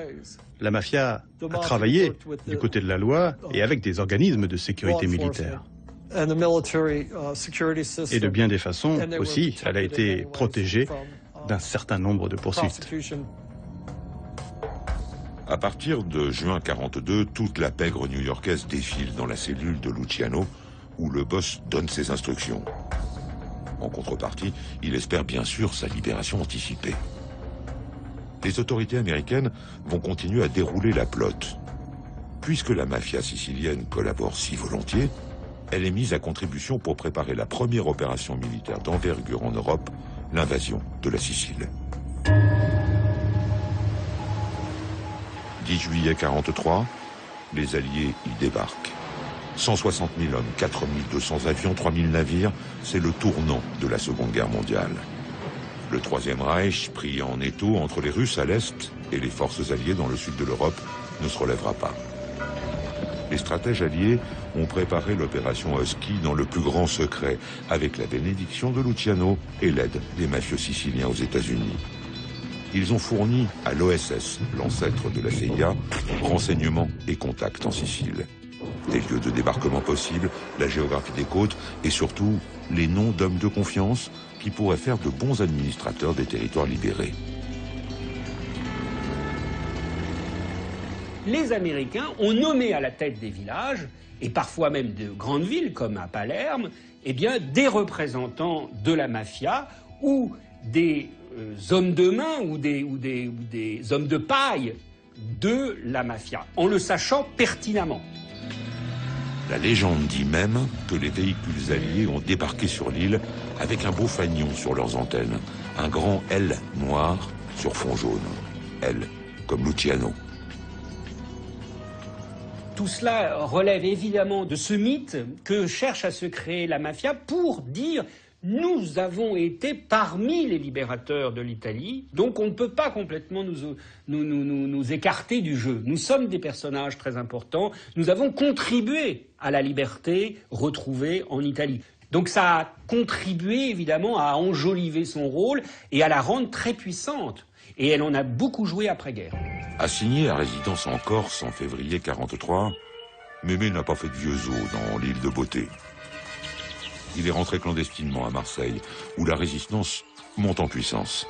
la mafia a travaillé du côté de la loi et avec des organismes de sécurité militaire. Et de bien des façons aussi, elle a été protégée d'un certain nombre de poursuites. À partir de juin 1942, toute la pègre new-yorkaise défile dans la cellule de Luciano, où le boss donne ses instructions. En contrepartie, il espère bien sûr sa libération anticipée. Les autorités américaines vont continuer à dérouler la plotte. Puisque la mafia sicilienne collabore si volontiers, elle est mise à contribution pour préparer la première opération militaire d'envergure en Europe, l'invasion de la Sicile. 10 juillet 1943, les Alliés y débarquent. 160 000 hommes, 4 200 avions, 3 000 navires, c'est le tournant de la Seconde Guerre mondiale. Le Troisième Reich, pris en étau entre les Russes à l'Est et les forces alliées dans le sud de l'Europe, ne se relèvera pas. Les stratèges alliés ont préparé l'opération Husky dans le plus grand secret, avec la bénédiction de Luciano et l'aide des mafieux siciliens aux États-Unis. Ils ont fourni à l'OSS, l'ancêtre de la CIA, renseignements et contacts en Sicile. Des lieux de débarquement possibles, la géographie des côtes et surtout les noms d'hommes de confiance qui pourraient faire de bons administrateurs des territoires libérés. Les Américains ont nommé à la tête des villages, et parfois même de grandes villes comme à Palerme, eh bien, des représentants de la mafia ou des hommes de main ou des hommes de paille de la mafia, en le sachant pertinemment. La légende dit même que les véhicules alliés ont débarqué sur l'île avec un beau fanion sur leurs antennes, un grand L noir sur fond jaune. L comme Luciano. Tout cela relève évidemment de ce mythe que cherche à se créer la mafia pour dire « nous avons été parmi les libérateurs de l'Italie, donc on ne peut pas complètement nous écarter du jeu. Nous sommes des personnages très importants, nous avons contribué à la liberté retrouvée en Italie ». Donc ça a contribué évidemment à enjoliver son rôle et à la rendre très puissante. Et elle en a beaucoup joué après-guerre. Assigné à résidence en Corse en février 1943, Mémé n'a pas fait de vieux os dans l'île de Beauté. Il est rentré clandestinement à Marseille, où la résistance monte en puissance.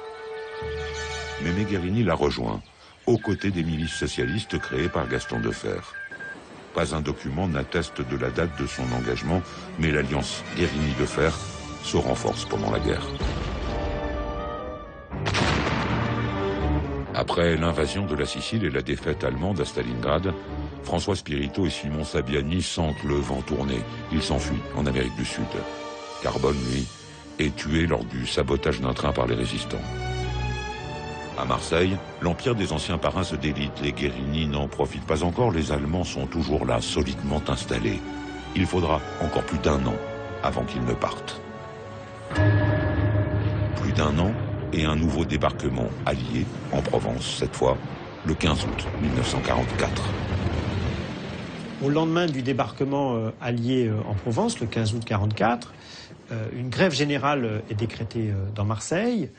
Mémé Guerini l'a rejoint, aux côtés des milices socialistes créées par Gaston Defferre. Pas un document n'atteste de la date de son engagement, mais l'alliance Guerini-Defferre se renforce pendant la guerre. Après l'invasion de la Sicile et la défaite allemande à Stalingrad, François Spirito et Simon Sabiani sentent le vent tourner. Ils s'enfuient en Amérique du Sud. Carbone, lui, est tué lors du sabotage d'un train par les résistants. À Marseille, l'empire des anciens parrains se délite. Les Guerini n'en profitent pas encore. Les Allemands sont toujours là, solidement installés. Il faudra encore plus d'1 an avant qu'ils ne partent. Plus d'1 an et un nouveau débarquement allié en Provence, cette fois le 15 août 1944. Au lendemain du débarquement allié en Provence, le 15 août 1944, une grève générale est décrétée dans Marseille.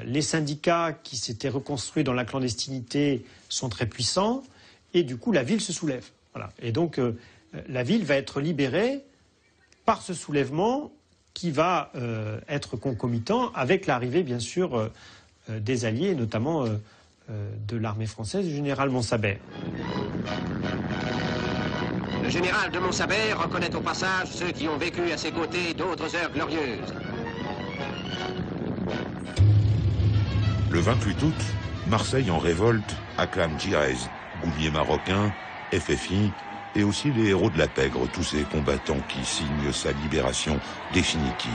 Les syndicats qui s'étaient reconstruits dans la clandestinité sont très puissants et du coup la ville se soulève. Voilà. Et donc la ville va être libérée par ce soulèvement qui va être concomitant avec l'arrivée bien sûr des Alliés, notamment de l'armée française du général Montsabert. Le général de Montsabert reconnaît au passage ceux qui ont vécu à ses côtés d'autres heures glorieuses. Le 28 août, Marseille en révolte acclame Girez, Goulier marocain, FFI et aussi les héros de la pègre, tous ces combattants qui signent sa libération définitive.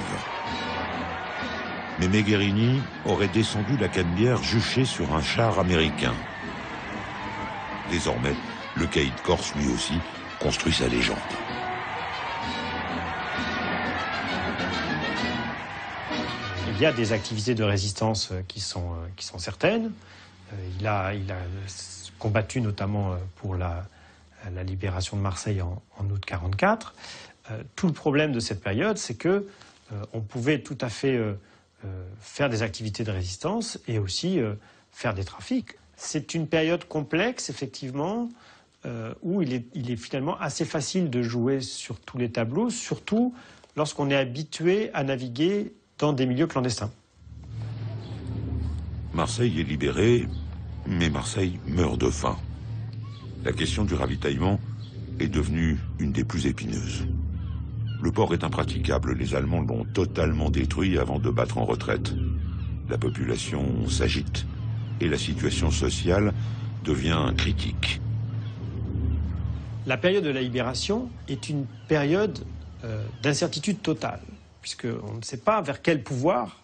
Mémé Guerini aurait descendu la Canebière juché sur un char américain. Désormais, le caïd corse lui aussi construit sa légende. Il y a des activités de résistance qui sont certaines. Il a combattu notamment pour la libération de Marseille en août 1944. Tout le problème de cette période, c'est que on pouvait tout à fait faire des activités de résistance et aussi faire des trafics. C'est une période complexe, effectivement, où il est finalement assez facile de jouer sur tous les tableaux, surtout lorsqu'on est habitué à naviguer dans des milieux clandestins. Marseille est libérée, mais Marseille meurt de faim. La question du ravitaillement est devenue une des plus épineuses. Le port est impraticable, les Allemands l'ont totalement détruit avant de battre en retraite. La population s'agite et la situation sociale devient critique. La période de la libération est une période d'incertitude totale, puisqu'on ne sait pas vers quel pouvoir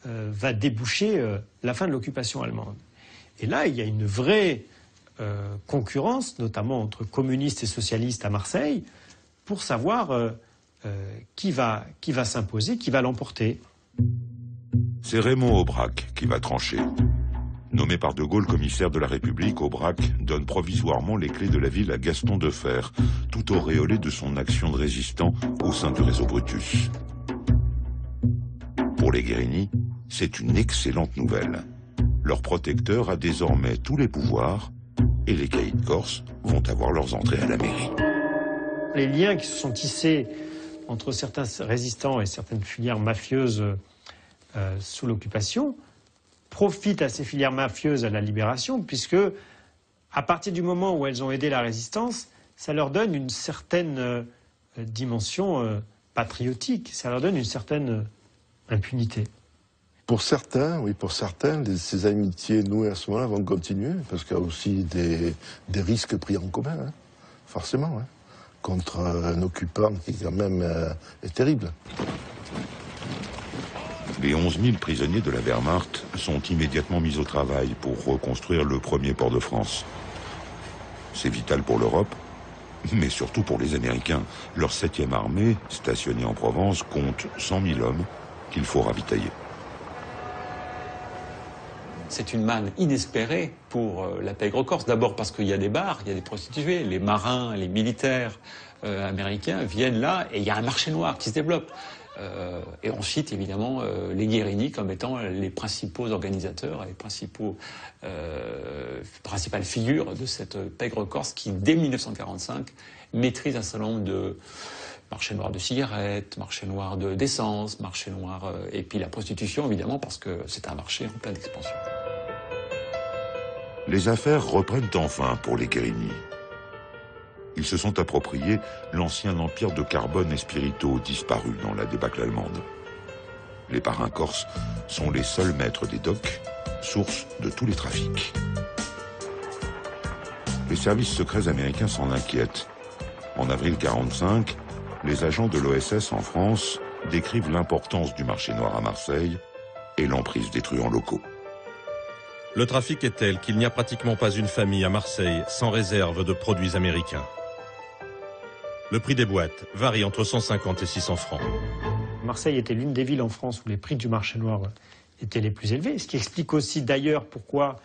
va déboucher la fin de l'occupation allemande. Et là, il y a une vraie concurrence, notamment entre communistes et socialistes à Marseille, pour savoir qui va s'imposer, qui va l'emporter. C'est Raymond Aubrac qui va trancher. Nommé par De Gaulle commissaire de la République, Aubrac donne provisoirement les clés de la ville à Gaston Defferre, tout auréolé de son action de résistant au sein du réseau Brutus. Pour les Guerini, c'est une excellente nouvelle. Leur protecteur a désormais tous les pouvoirs et les caïds corses vont avoir leurs entrées à la mairie. Les liens qui se sont tissés entre certains résistants et certaines filières mafieuses sous l'occupation profitent à ces filières mafieuses à la libération, puisque à partir du moment où elles ont aidé la résistance, ça leur donne une certaine dimension patriotique, ça leur donne une certaine impunité. Pour certains, oui, pour certains, ces amitiés nouées à ce moment-là vont continuer, parce qu'il y a aussi des risques pris en commun, hein, forcément, hein, contre un occupant qui quand même est terrible. Les 11 000 prisonniers de la Wehrmacht sont immédiatement mis au travail pour reconstruire le premier port de France. C'est vital pour l'Europe, mais surtout pour les Américains. Leur 7e armée, stationnée en Provence, compte 100 000 hommes qu'il faut ravitailler. C'est une manne inespérée pour la pègre corse. D'abord parce qu'il y a des bars, il y a des prostituées. Les marins, les militaires américains viennent là et il y a un marché noir qui se développe. Et ensuite, évidemment, les Guérini comme étant les principaux organisateurs et les principales figures de cette pègre corse qui, dès 1945, maîtrise un certain nombre de marché noir de cigarettes, marché noir d'essence, marché noir... et puis la prostitution, évidemment, parce que c'est un marché en pleine expansion. Les affaires reprennent enfin pour les Guérini. Ils se sont appropriés l'ancien empire de Carbone et Spirito disparu dans la débâcle allemande. Les parrains corses sont les seuls maîtres des docks, source de tous les trafics. Les services secrets américains s'en inquiètent. En avril 1945, les agents de l'OSS en France décrivent l'importance du marché noir à Marseille et l'emprise des truands locaux. Le trafic est tel qu'il n'y a pratiquement pas une famille à Marseille sans réserve de produits américains. Le prix des boîtes varie entre 150 et 600 francs. Marseille était l'une des villes en France où les prix du marché noir étaient les plus élevés, ce qui explique aussi d'ailleurs pourquoi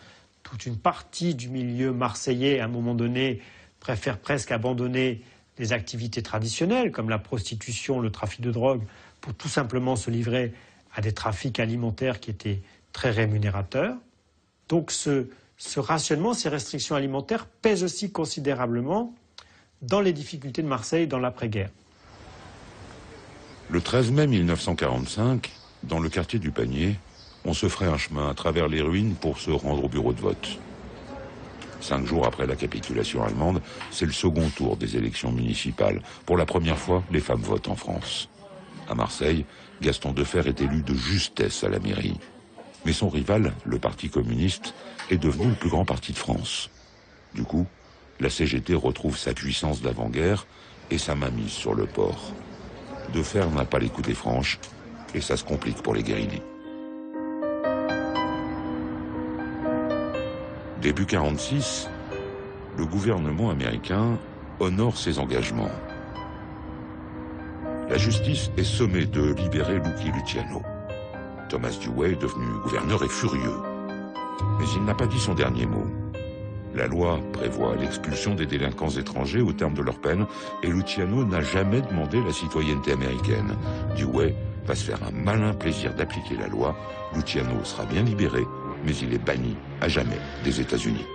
toute une partie du milieu marseillais, à un moment donné, préfère presque abandonner des activités traditionnelles comme la prostitution, le trafic de drogue, pour tout simplement se livrer à des trafics alimentaires qui étaient très rémunérateurs. Donc ce rationnement, ces restrictions alimentaires pèsent aussi considérablement dans les difficultés de Marseille dans l'après-guerre. Le 13 mai 1945, dans le quartier du Panier, on se ferait un chemin à travers les ruines pour se rendre au bureau de vote. 5 jours après la capitulation allemande, c'est le second tour des élections municipales. Pour la première fois, les femmes votent en France. À Marseille, Gaston Defferre est élu de justesse à la mairie. Mais son rival, le Parti communiste, est devenu le plus grand parti de France. Du coup, la CGT retrouve sa puissance d'avant-guerre et sa mainmise sur le port. Defferre n'a pas les coups des franches et ça se complique pour les Guérini. Début 1946, le gouvernement américain honore ses engagements. La justice est sommée de libérer Lucky Luciano. Thomas Dewey, devenu gouverneur, est furieux. Mais il n'a pas dit son dernier mot. La loi prévoit l'expulsion des délinquants étrangers au terme de leur peine et Luciano n'a jamais demandé la citoyenneté américaine. Dewey va se faire un malin plaisir d'appliquer la loi. Luciano sera bien libéré, mais il est banni à jamais des États-Unis.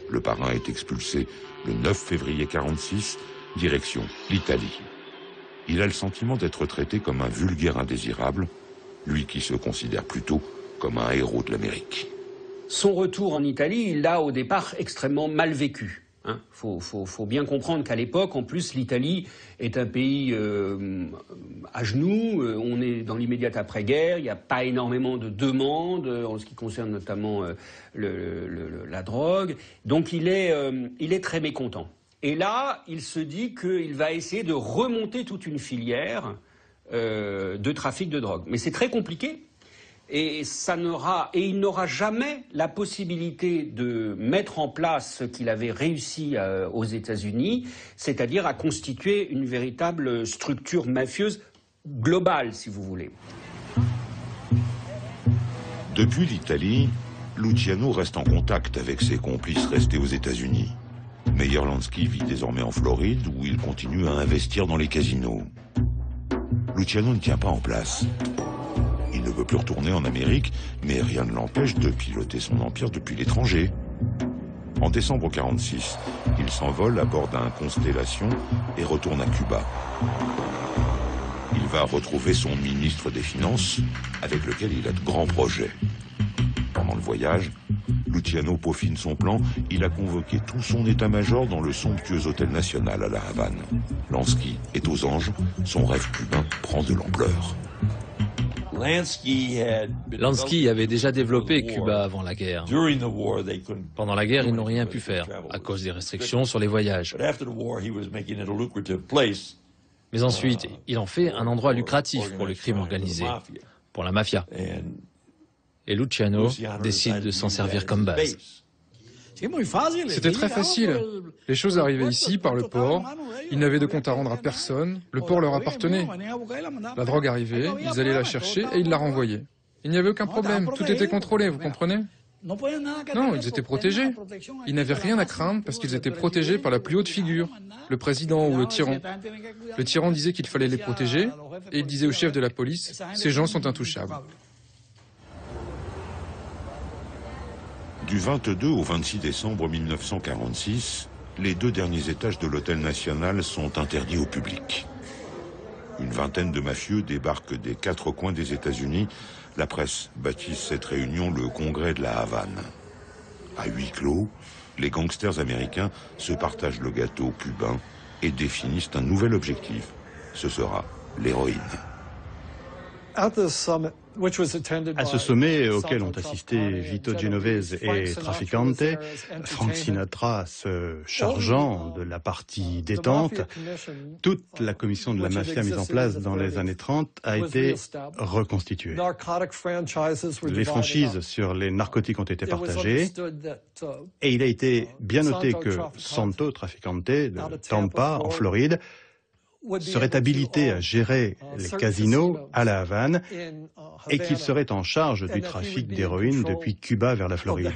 Le parrain est expulsé le 9 février 1946, direction l'Italie. Il a le sentiment d'être traité comme un vulgaire indésirable, lui qui se considère plutôt comme un héros de l'Amérique. Son retour en Italie, il l'a au départ extrêmement mal vécu. Faut bien comprendre qu'à l'époque, en plus, l'Italie est un pays à genoux. On est dans l'immédiate après-guerre. Il n'y a pas énormément de demandes en ce qui concerne notamment la drogue. Donc il est très mécontent. Et là, il se dit qu'il va essayer de remonter toute une filière de trafic de drogue. Mais c'est très compliqué. Et il n'aura jamais la possibilité de mettre en place ce qu'il avait réussi aux États-Unis, c'est-à-dire à constituer une véritable structure mafieuse globale, si vous voulez. Depuis l'Italie, Luciano reste en contact avec ses complices restés aux États-Unis. Meyer Lansky vit désormais en Floride, où il continue à investir dans les casinos. Luciano ne tient pas en place. Il ne veut plus retourner en Amérique, mais rien ne l'empêche de piloter son empire depuis l'étranger. En décembre 1946, il s'envole à bord d'un Constellation et retourne à Cuba. Il va retrouver son ministre des Finances, avec lequel il a de grands projets. Pendant le voyage, Luciano peaufine son plan. Il a convoqué tout son état-major dans le somptueux hôtel national à La Havane. Lansky est aux anges, son rêve cubain prend de l'ampleur. Lansky avait déjà développé Cuba avant la guerre. Pendant la guerre, ils n'ont rien pu faire, à cause des restrictions sur les voyages. Mais ensuite, il en fait un endroit lucratif pour le crime organisé, pour la mafia. Et Luciano décide de s'en servir comme base. C'était très facile. Les choses arrivaient ici par le port. Ils n'avaient de compte à rendre à personne. Le port leur appartenait. La drogue arrivait, ils allaient la chercher et ils la renvoyaient. Il n'y avait aucun problème. Tout était contrôlé, vous comprenez? Non, ils étaient protégés. Ils n'avaient rien à craindre parce qu'ils étaient protégés par la plus haute figure, le président ou le tyran. Le tyran disait qu'il fallait les protéger et il disait au chef de la police, ces gens sont intouchables. Du 22 au 26 décembre 1946, les 2 derniers étages de l'Hôtel National sont interdits au public. Une vingtaine de mafieux débarquent des 4 coins des États-Unis. La presse baptise cette réunion le Congrès de la Havane. À huis clos, les gangsters américains se partagent le gâteau cubain et définissent un nouvel objectif. Ce sera l'héroïne. À ce sommet auquel ont assisté Vito Genovese et Trafficante, Frank Sinatra se chargeant de la partie détente, toute la commission de la mafia mise en place dans les années 30 a été reconstituée. Les franchises sur les narcotiques ont été partagées et il a été bien noté que Santo Trafficante de Tampa, en Floride, serait habilité à gérer les casinos à la Havane et qu'il serait en charge du trafic d'héroïne depuis Cuba vers la Floride.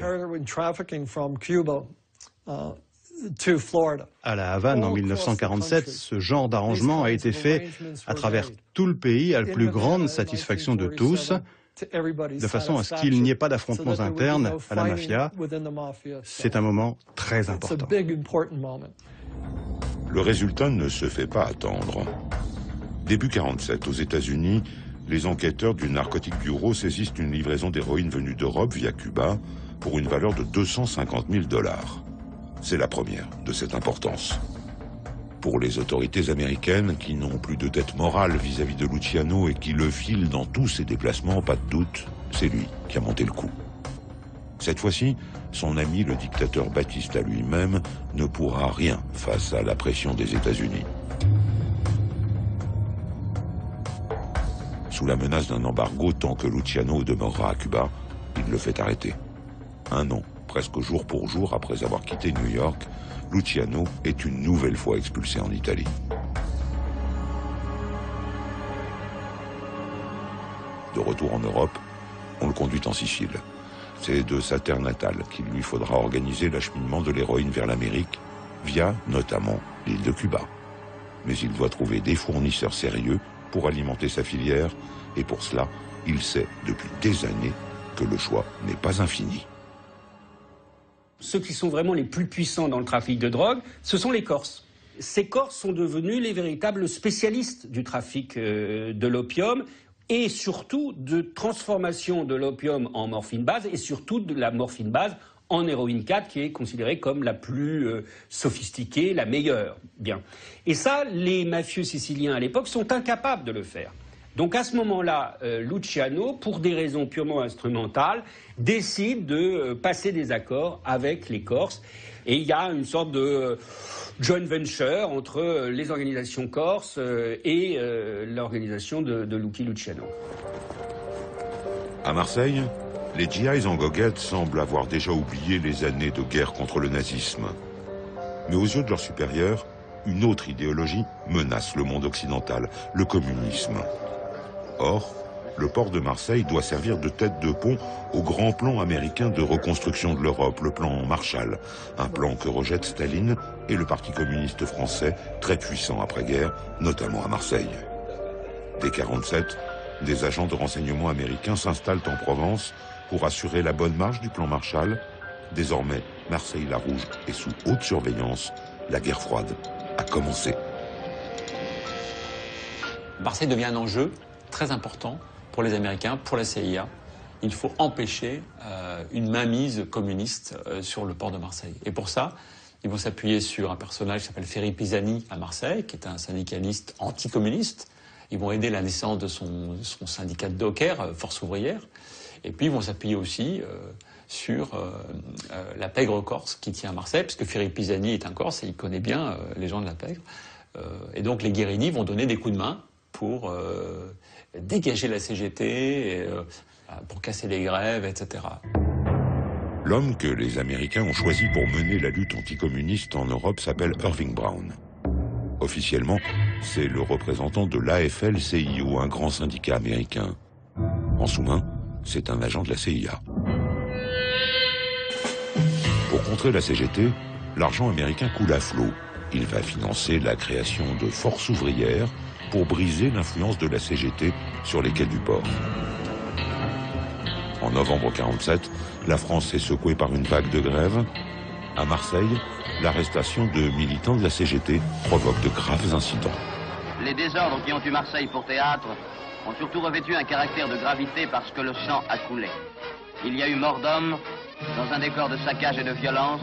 À la Havane, en 1947, ce genre d'arrangement a été fait à travers tout le pays à la plus grande satisfaction de tous, de façon à ce qu'il n'y ait pas d'affrontements internes à la mafia. C'est un moment très important. Le résultat ne se fait pas attendre. Début 47, aux États-Unis, les enquêteurs du Narcotic Bureau saisissent une livraison d'héroïne venue d'Europe via Cuba pour une valeur de 250 000 $. C'est la première de cette importance. Pour les autorités américaines, qui n'ont plus de tête morale vis-à-vis de Luciano et qui le filent dans tous ses déplacements, pas de doute, c'est lui qui a monté le coup. Cette fois-ci, son ami le dictateur Batista lui-même ne pourra rien face à la pression des États-Unis. Sous la menace d'un embargo tant que Luciano demeurera à Cuba, il le fait arrêter. 1 an, presque jour pour jour après avoir quitté New York, Luciano est une nouvelle fois expulsé en Italie. De retour en Europe, on le conduit en Sicile. C'est de sa terre natale qu'il lui faudra organiser l'acheminement de l'héroïne vers l'Amérique, via notamment l'île de Cuba. Mais il doit trouver des fournisseurs sérieux pour alimenter sa filière, et pour cela, il sait depuis des années que le choix n'est pas infini. Ceux qui sont vraiment les plus puissants dans le trafic de drogue, ce sont les Corses. Ces Corses sont devenus les véritables spécialistes du trafic de l'opium, et surtout de transformation de l'opium en morphine base et surtout de la morphine base en héroïne 4 qui est considérée comme la plus sophistiquée, la meilleure. Bien. Et ça, les mafieux siciliens à l'époque sont incapables de le faire. Donc à ce moment-là, Luciano, pour des raisons purement instrumentales, décide de passer des accords avec les Corses. Et il y a une sorte de joint venture entre les organisations corses et l'organisation de Lucky Luciano. À Marseille, les GIs en goguette semblent avoir déjà oublié les années de guerre contre le nazisme. Mais aux yeux de leurs supérieurs, une autre idéologie menace le monde occidental, le communisme. Or, le port de Marseille doit servir de tête de pont au grand plan américain de reconstruction de l'Europe, le plan Marshall, un plan que rejette Staline et le Parti communiste français, très puissant après-guerre, notamment à Marseille. Dès 1947, des agents de renseignement américains s'installent en Provence pour assurer la bonne marche du plan Marshall. Désormais, Marseille-la-Rouge est sous haute surveillance. La guerre froide a commencé. Marseille devient un enjeu très important pour les Américains, pour la CIA. Il faut empêcher une mainmise communiste sur le port de Marseille. Et pour ça, ils vont s'appuyer sur un personnage qui s'appelle Ferry Pisani à Marseille, qui est un syndicaliste anticommuniste. Ils vont aider la naissance de son syndicat de dockers, Force ouvrière. Et puis ils vont s'appuyer aussi sur la pègre corse qui tient à Marseille, puisque Ferry Pisani est un Corse et il connaît bien les gens de la pègre. Et donc les Guérini vont donner des coups de main pour dégager la CGT, pour casser les grèves, etc. L'homme que les Américains ont choisi pour mener la lutte anticommuniste en Europe s'appelle Irving Brown. Officiellement, c'est le représentant de l'AFL-CIO, un grand syndicat américain. En sous-main, c'est un agent de la CIA. Pour contrer la CGT, l'argent américain coule à flot. Il va financer la création de forces ouvrières pour briser l'influence de la CGT sur les quais du port. En novembre 1947, la France est secouée par une vague de grève. À Marseille, l'arrestation de militants de la CGT provoque de graves incidents. Les désordres qui ont eu Marseille pour théâtre ont surtout revêtu un caractère de gravité parce que le sang a coulé. Il y a eu mort d'hommes dans un décor de saccage et de violence,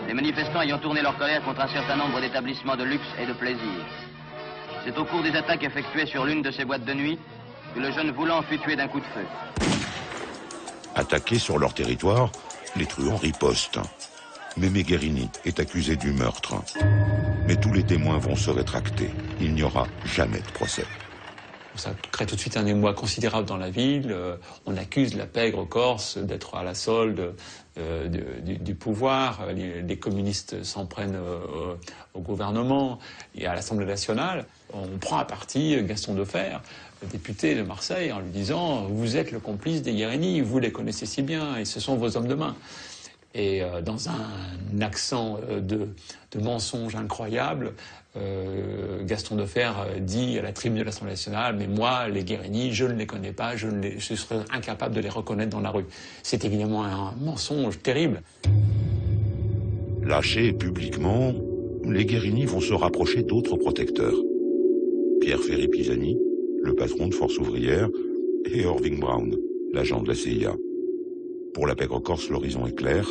les manifestants ayant tourné leur colère contre un certain nombre d'établissements de luxe et de plaisir. C'est au cours des attaques effectuées sur l'une de ces boîtes de nuit que le jeune Voulant fut tué d'un coup de feu. Attaqués sur leur territoire, les truands ripostent. Mémé Guérini est accusé du meurtre. Mais tous les témoins vont se rétracter. Il n'y aura jamais de procès. Ça crée tout de suite un émoi considérable dans la ville. On accuse la pègre corse d'être à la solde du pouvoir. Les communistes s'en prennent au gouvernement et à l'Assemblée nationale. On prend à partie Gaston Defferre, député de Marseille, en lui disant « Vous êtes le complice des Guérini, vous les connaissez si bien et ce sont vos hommes de main ». Et dans un accent de mensonge incroyable, Gaston Defferre dit à la tribune de l'Assemblée nationale « Mais moi, les Guérini, je ne les connais pas, je serais incapable de les reconnaître dans la rue ». C'est évidemment un mensonge terrible. Lâchés publiquement, les Guérini vont se rapprocher d'autres protecteurs. Pierre Ferry-Pisani, le patron de Force ouvrière, et Irving Brown, l'agent de la CIA. Pour la pègre corse, l'horizon est clair,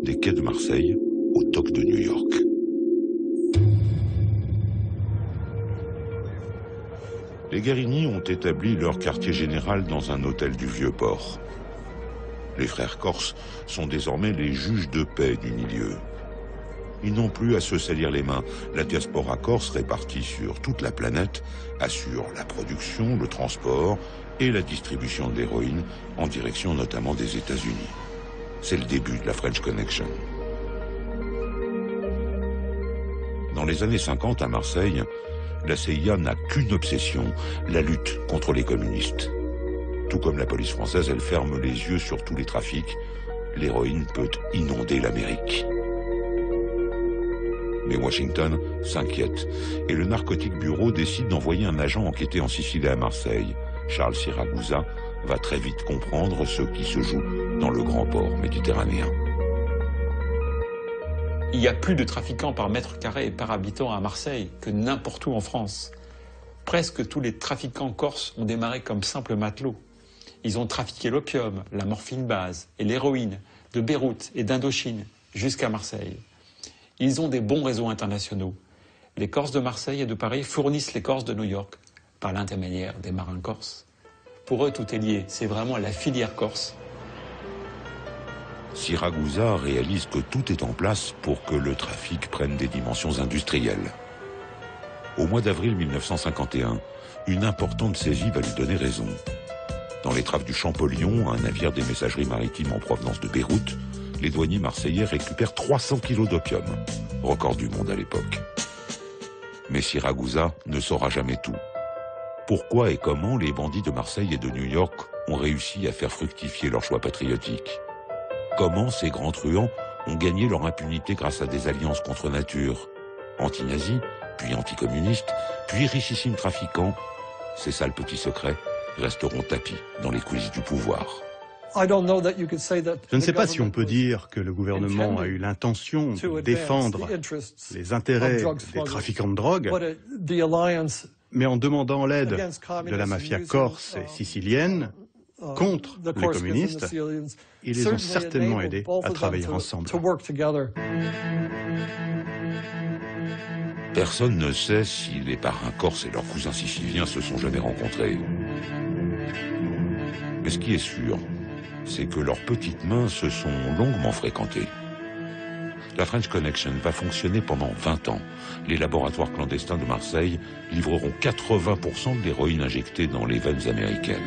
des quais de Marseille au dock de New York. Les Guérini ont établi leur quartier général dans un hôtel du Vieux-Port. Les frères corses sont désormais les juges de paix du milieu. Ils n'ont plus à se salir les mains. La diaspora corse, répartie sur toute la planète, assure la production, le transport et la distribution de l'héroïne en direction notamment des États-Unis. C'est le début de la French Connection. Dans les années 50, à Marseille, la CIA n'a qu'une obsession, la lutte contre les communistes. Tout comme la police française, elle ferme les yeux sur tous les trafics. L'héroïne peut inonder l'Amérique. Mais Washington s'inquiète et le Narcotic Bureau décide d'envoyer un agent enquêter en Sicile et à Marseille. Charles Siragusa va très vite comprendre ce qui se joue dans le grand port méditerranéen. Il y a plus de trafiquants par mètre carré et par habitant à Marseille que n'importe où en France. Presque tous les trafiquants corses ont démarré comme simples matelots. Ils ont trafiqué l'opium, la morphine base et l'héroïne de Beyrouth et d'Indochine jusqu'à Marseille. Ils ont des bons réseaux internationaux. Les Corses de Marseille et de Paris fournissent les Corses de New York par l'intermédiaire des marins corses. Pour eux, tout est lié. C'est vraiment la filière corse. Siragusa réalise que tout est en place pour que le trafic prenne des dimensions industrielles. Au mois d'avril 1951, une importante saisie va lui donner raison. Dans l'étrave du Champollion, un navire des messageries maritimes en provenance de Beyrouth, les douaniers marseillais récupèrent 300 kilos d'opium, record du monde à l'époque. Mais Siragusa ne saura jamais tout. Pourquoi et comment les bandits de Marseille et de New York ont réussi à faire fructifier leur choix patriotique? Comment ces grands truands ont gagné leur impunité grâce à des alliances contre nature? Anti-nazis, puis anticommunistes, puis richissimes trafiquants. Ces sales petits secrets resteront tapis dans les coulisses du pouvoir. Je ne sais pas si on peut dire que le gouvernement a eu l'intention de défendre les intérêts des trafiquants de drogue, mais en demandant l'aide de la mafia corse et sicilienne contre les communistes, ils les ont certainement aidés à travailler ensemble. Personne ne sait si les parrains corses et leurs cousins siciliens se sont jamais rencontrés. Mais ce qui est sûr, c'est que leurs petites mains se sont longuement fréquentées. La French Connection va fonctionner pendant 20 ans. Les laboratoires clandestins de Marseille livreront 80% de l'héroïne injectée dans les veines américaines.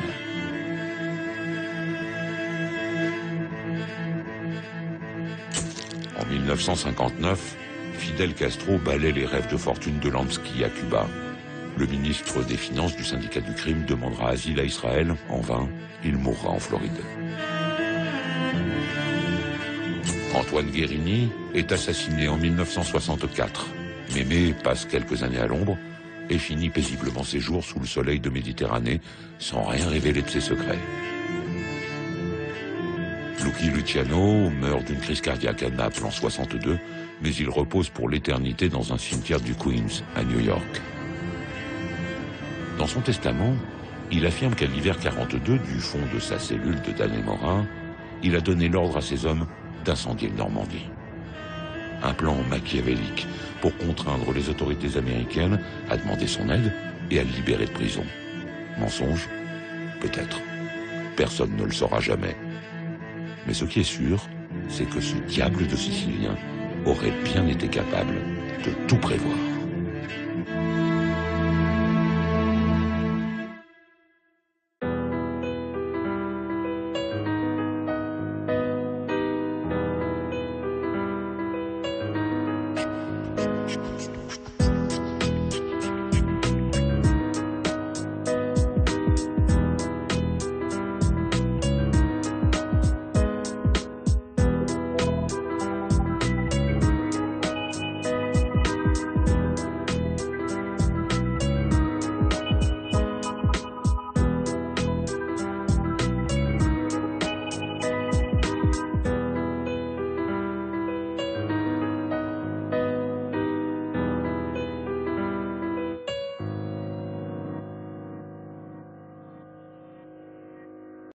1959, Fidel Castro balaie les rêves de fortune de Lansky à Cuba. Le ministre des Finances du syndicat du crime demandera asile à Israël. En vain, il mourra en Floride. Antoine Guérini est assassiné en 1964. Mémé passe quelques années à l'ombre et finit paisiblement ses jours sous le soleil de Méditerranée sans rien révéler de ses secrets. Lucky Luciano meurt d'une crise cardiaque à Naples en 62, mais il repose pour l'éternité dans un cimetière du Queens, à New York. Dans son testament, il affirme qu'à l'hiver 42, du fond de sa cellule de Dannemora, il a donné l'ordre à ses hommes d'incendier le Normandie. Un plan machiavélique pour contraindre les autorités américaines à demander son aide et à le libérer de prison. Mensonge? Peut-être. Personne ne le saura jamais. Mais ce qui est sûr, c'est que ce diable de Sicilien aurait bien été capable de tout prévoir.